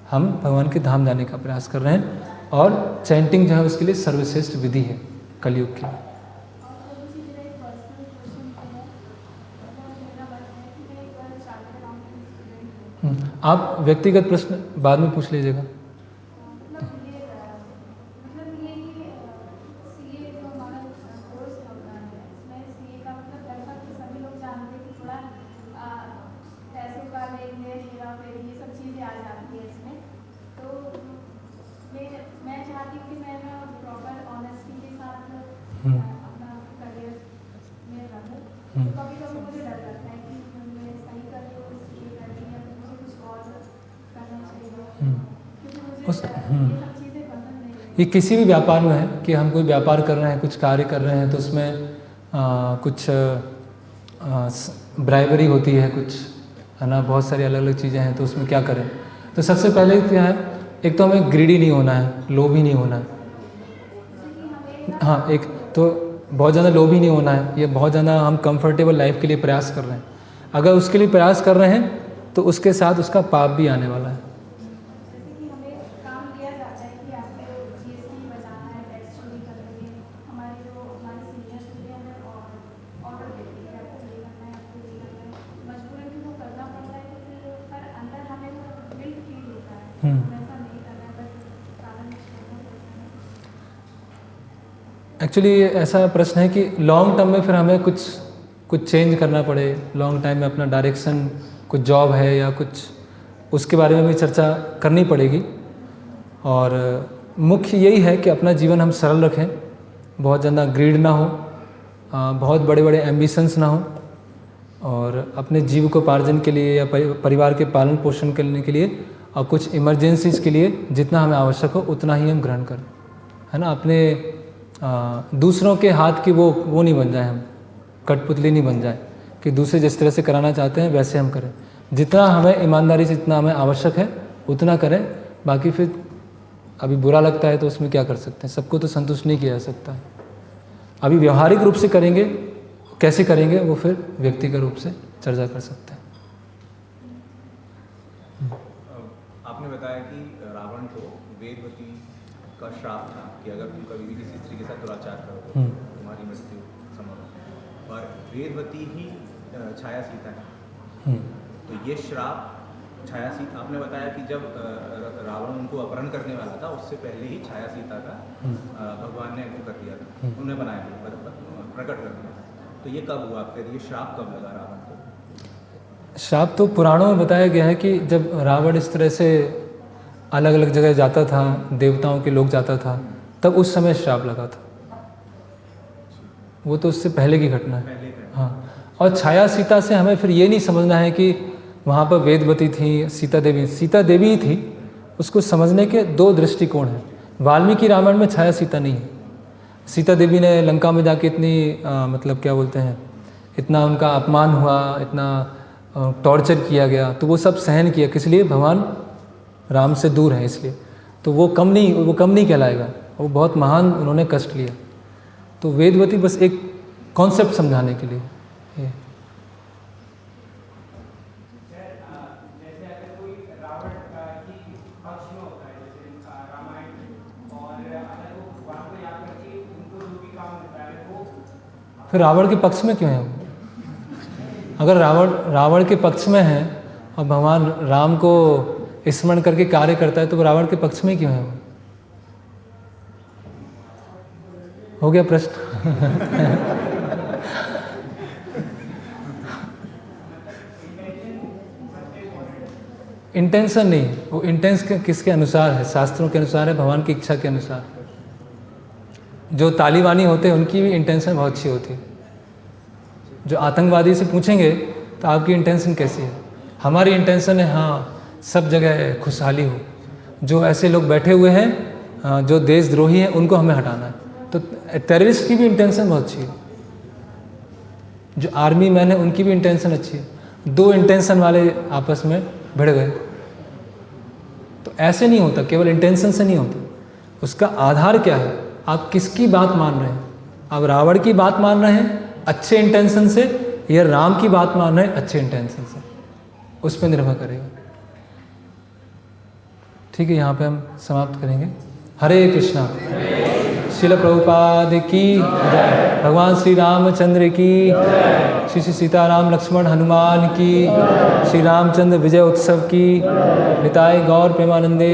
हम भगवान के धाम जाने का प्रयास कर रहे हैं, और चैंटिंग जो है उसके लिए सर्वश्रेष्ठ विधि है कलयुग की। आप व्यक्तिगत प्रश्न बाद में पूछ लीजिएगा। ये किसी भी व्यापार में है कि हम कोई व्यापार कर रहे हैं, कुछ कार्य कर रहे हैं, तो उसमें कुछ ब्राइबरी होती है, कुछ है ना, बहुत सारी अलग अलग चीज़ें हैं, तो उसमें क्या करें? तो सबसे पहले क्या है, एक तो हमें ग्रीडी नहीं होना है, लोभी नहीं होना है। हाँ, एक तो बहुत ज़्यादा लोभी नहीं होना है, ये बहुत ज़्यादा हम कंफर्टेबल लाइफ के लिए प्रयास कर रहे हैं। अगर उसके लिए प्रयास कर रहे हैं तो उसके साथ उसका पाप भी आने वाला है। एक्चुअली ऐसा प्रश्न है कि लॉन्ग टर्म में फिर हमें कुछ चेंज करना पड़े, लॉन्ग टाइम में अपना डायरेक्शन, कुछ जॉब है या कुछ, उसके बारे में भी चर्चा करनी पड़ेगी। और मुख्य यही है कि अपना जीवन हम सरल रखें, बहुत ज़्यादा ग्रीड ना हो, बहुत बड़े बड़े एम्बिशंस ना हो, और अपने जीविकोपार्जन के लिए या परिवार के पालन पोषण करने के लिए और कुछ इमरजेंसीज़ के लिए जितना हमें आवश्यक हो उतना ही हम ग्रहण करें, है ना। अपने दूसरों के हाथ की वो नहीं बन जाए, हम कठपुतली नहीं बन जाए कि दूसरे जिस तरह से कराना चाहते हैं वैसे हम करें। जितना हमें ईमानदारी से, जितना हमें आवश्यक है उतना करें, बाकी फिर अभी बुरा लगता है तो उसमें क्या कर सकते हैं, सबको तो संतुष्ट नहीं किया जा सकता है। अभी व्यवहारिक रूप से करेंगे, कैसे करेंगे वो फिर व्यक्तिगत रूप से चर्चा कर सकते हैं। आपने बताया कि रावण को वेदवती का श्राप था कि अगर तुम कभी भी किसी स्त्री के साथ दुराचार करोगे तुम्हारी मृत्यु संभव, और वेदवती ही छाया सीता है। तो ये श्राप छाया सीता, आपने बताया कि जब रावण उनको अपहरण करने वाला था उससे पहले ही छाया सीता का भगवान ने वो कर दिया था, उन्हें बनाया था, प्रकट कर दिया था। तो ये कब हुआ फिर, ये श्राप कब लगा रावण को? श्राप तो पुराणों में बताया गया है कि जब रावण इस तरह से अलग अलग जगह जाता था, देवताओं के लोग जाता था, तब उस समय श्राप लगा था। वो तो उससे पहले की घटना है। हाँ, और छाया सीता से हमें फिर ये नहीं समझना है कि वहाँ पर वेदवती थी, सीता देवी ही थी। उसको समझने के दो दृष्टिकोण हैं। वाल्मीकि रामायण में छाया सीता नहीं है। सीता देवी ने लंका में जाके इतनी मतलब क्या बोलते हैं, इतना उनका अपमान हुआ, इतना टॉर्चर किया गया, तो वो सब सहन किया, किस लिए? भगवान राम से दूर है इसलिए। तो वो कम नहीं कहलाएगा, वो बहुत महान उन्होंने कष्ट लिया। तो वेदवती बस एक कॉन्सेप्ट समझाने के लिए। जैसे अगर कोई रावण की पक्ष में होता है, जैसे रामायण, और अगर वो भगवान को याद करके उनको जो भी काम होता है वो, फिर रावण के पक्ष में क्यों है वो? अगर रावण के पक्ष में है और भगवान राम को स्मरण करके कार्य करता है, तो वो रावण के पक्ष में क्यों है वो? हो गया प्रश्न। इंटेंशन नहीं, वो इंटेंशन किसके अनुसार है? शास्त्रों के अनुसार है, भगवान की इच्छा के अनुसार। जो तालिबानी होते हैं उनकी भी इंटेंशन बहुत अच्छी होती है। जो आतंकवादी से पूछेंगे तो आपकी इंटेंशन कैसी है, हमारी इंटेंशन है हाँ सब जगह खुशहाली हो, जो ऐसे लोग बैठे हुए हैं जो देशद्रोही हैं उनको हमें हटाना है। तो टेररिस्ट की भी इंटेंशन बहुत अच्छी है, जो आर्मी मैन है उनकी भी इंटेंशन अच्छी है, दो इंटेंशन वाले आपस में भिड़ गए। तो ऐसे नहीं होता, केवल इंटेंशन से नहीं होता, उसका आधार क्या है, आप किसकी बात मान रहे हैं, आप रावण की बात मान रहे हैं अच्छे इंटेंशन से या राम की बात मान रहे हैं अच्छे इंटेंशन से, उस पर निर्भर करेगा। ठीक है, यहाँ पे हम समाप्त करेंगे। हरे कृष्णा। श्रील प्रभुपाद की जय। भगवान श्री रामचंद्र की, श्री श्री सीताराम लक्ष्मण हनुमान की, श्री रामचंद्र विजय उत्सव की, निताय गौर प्रेमानंदे।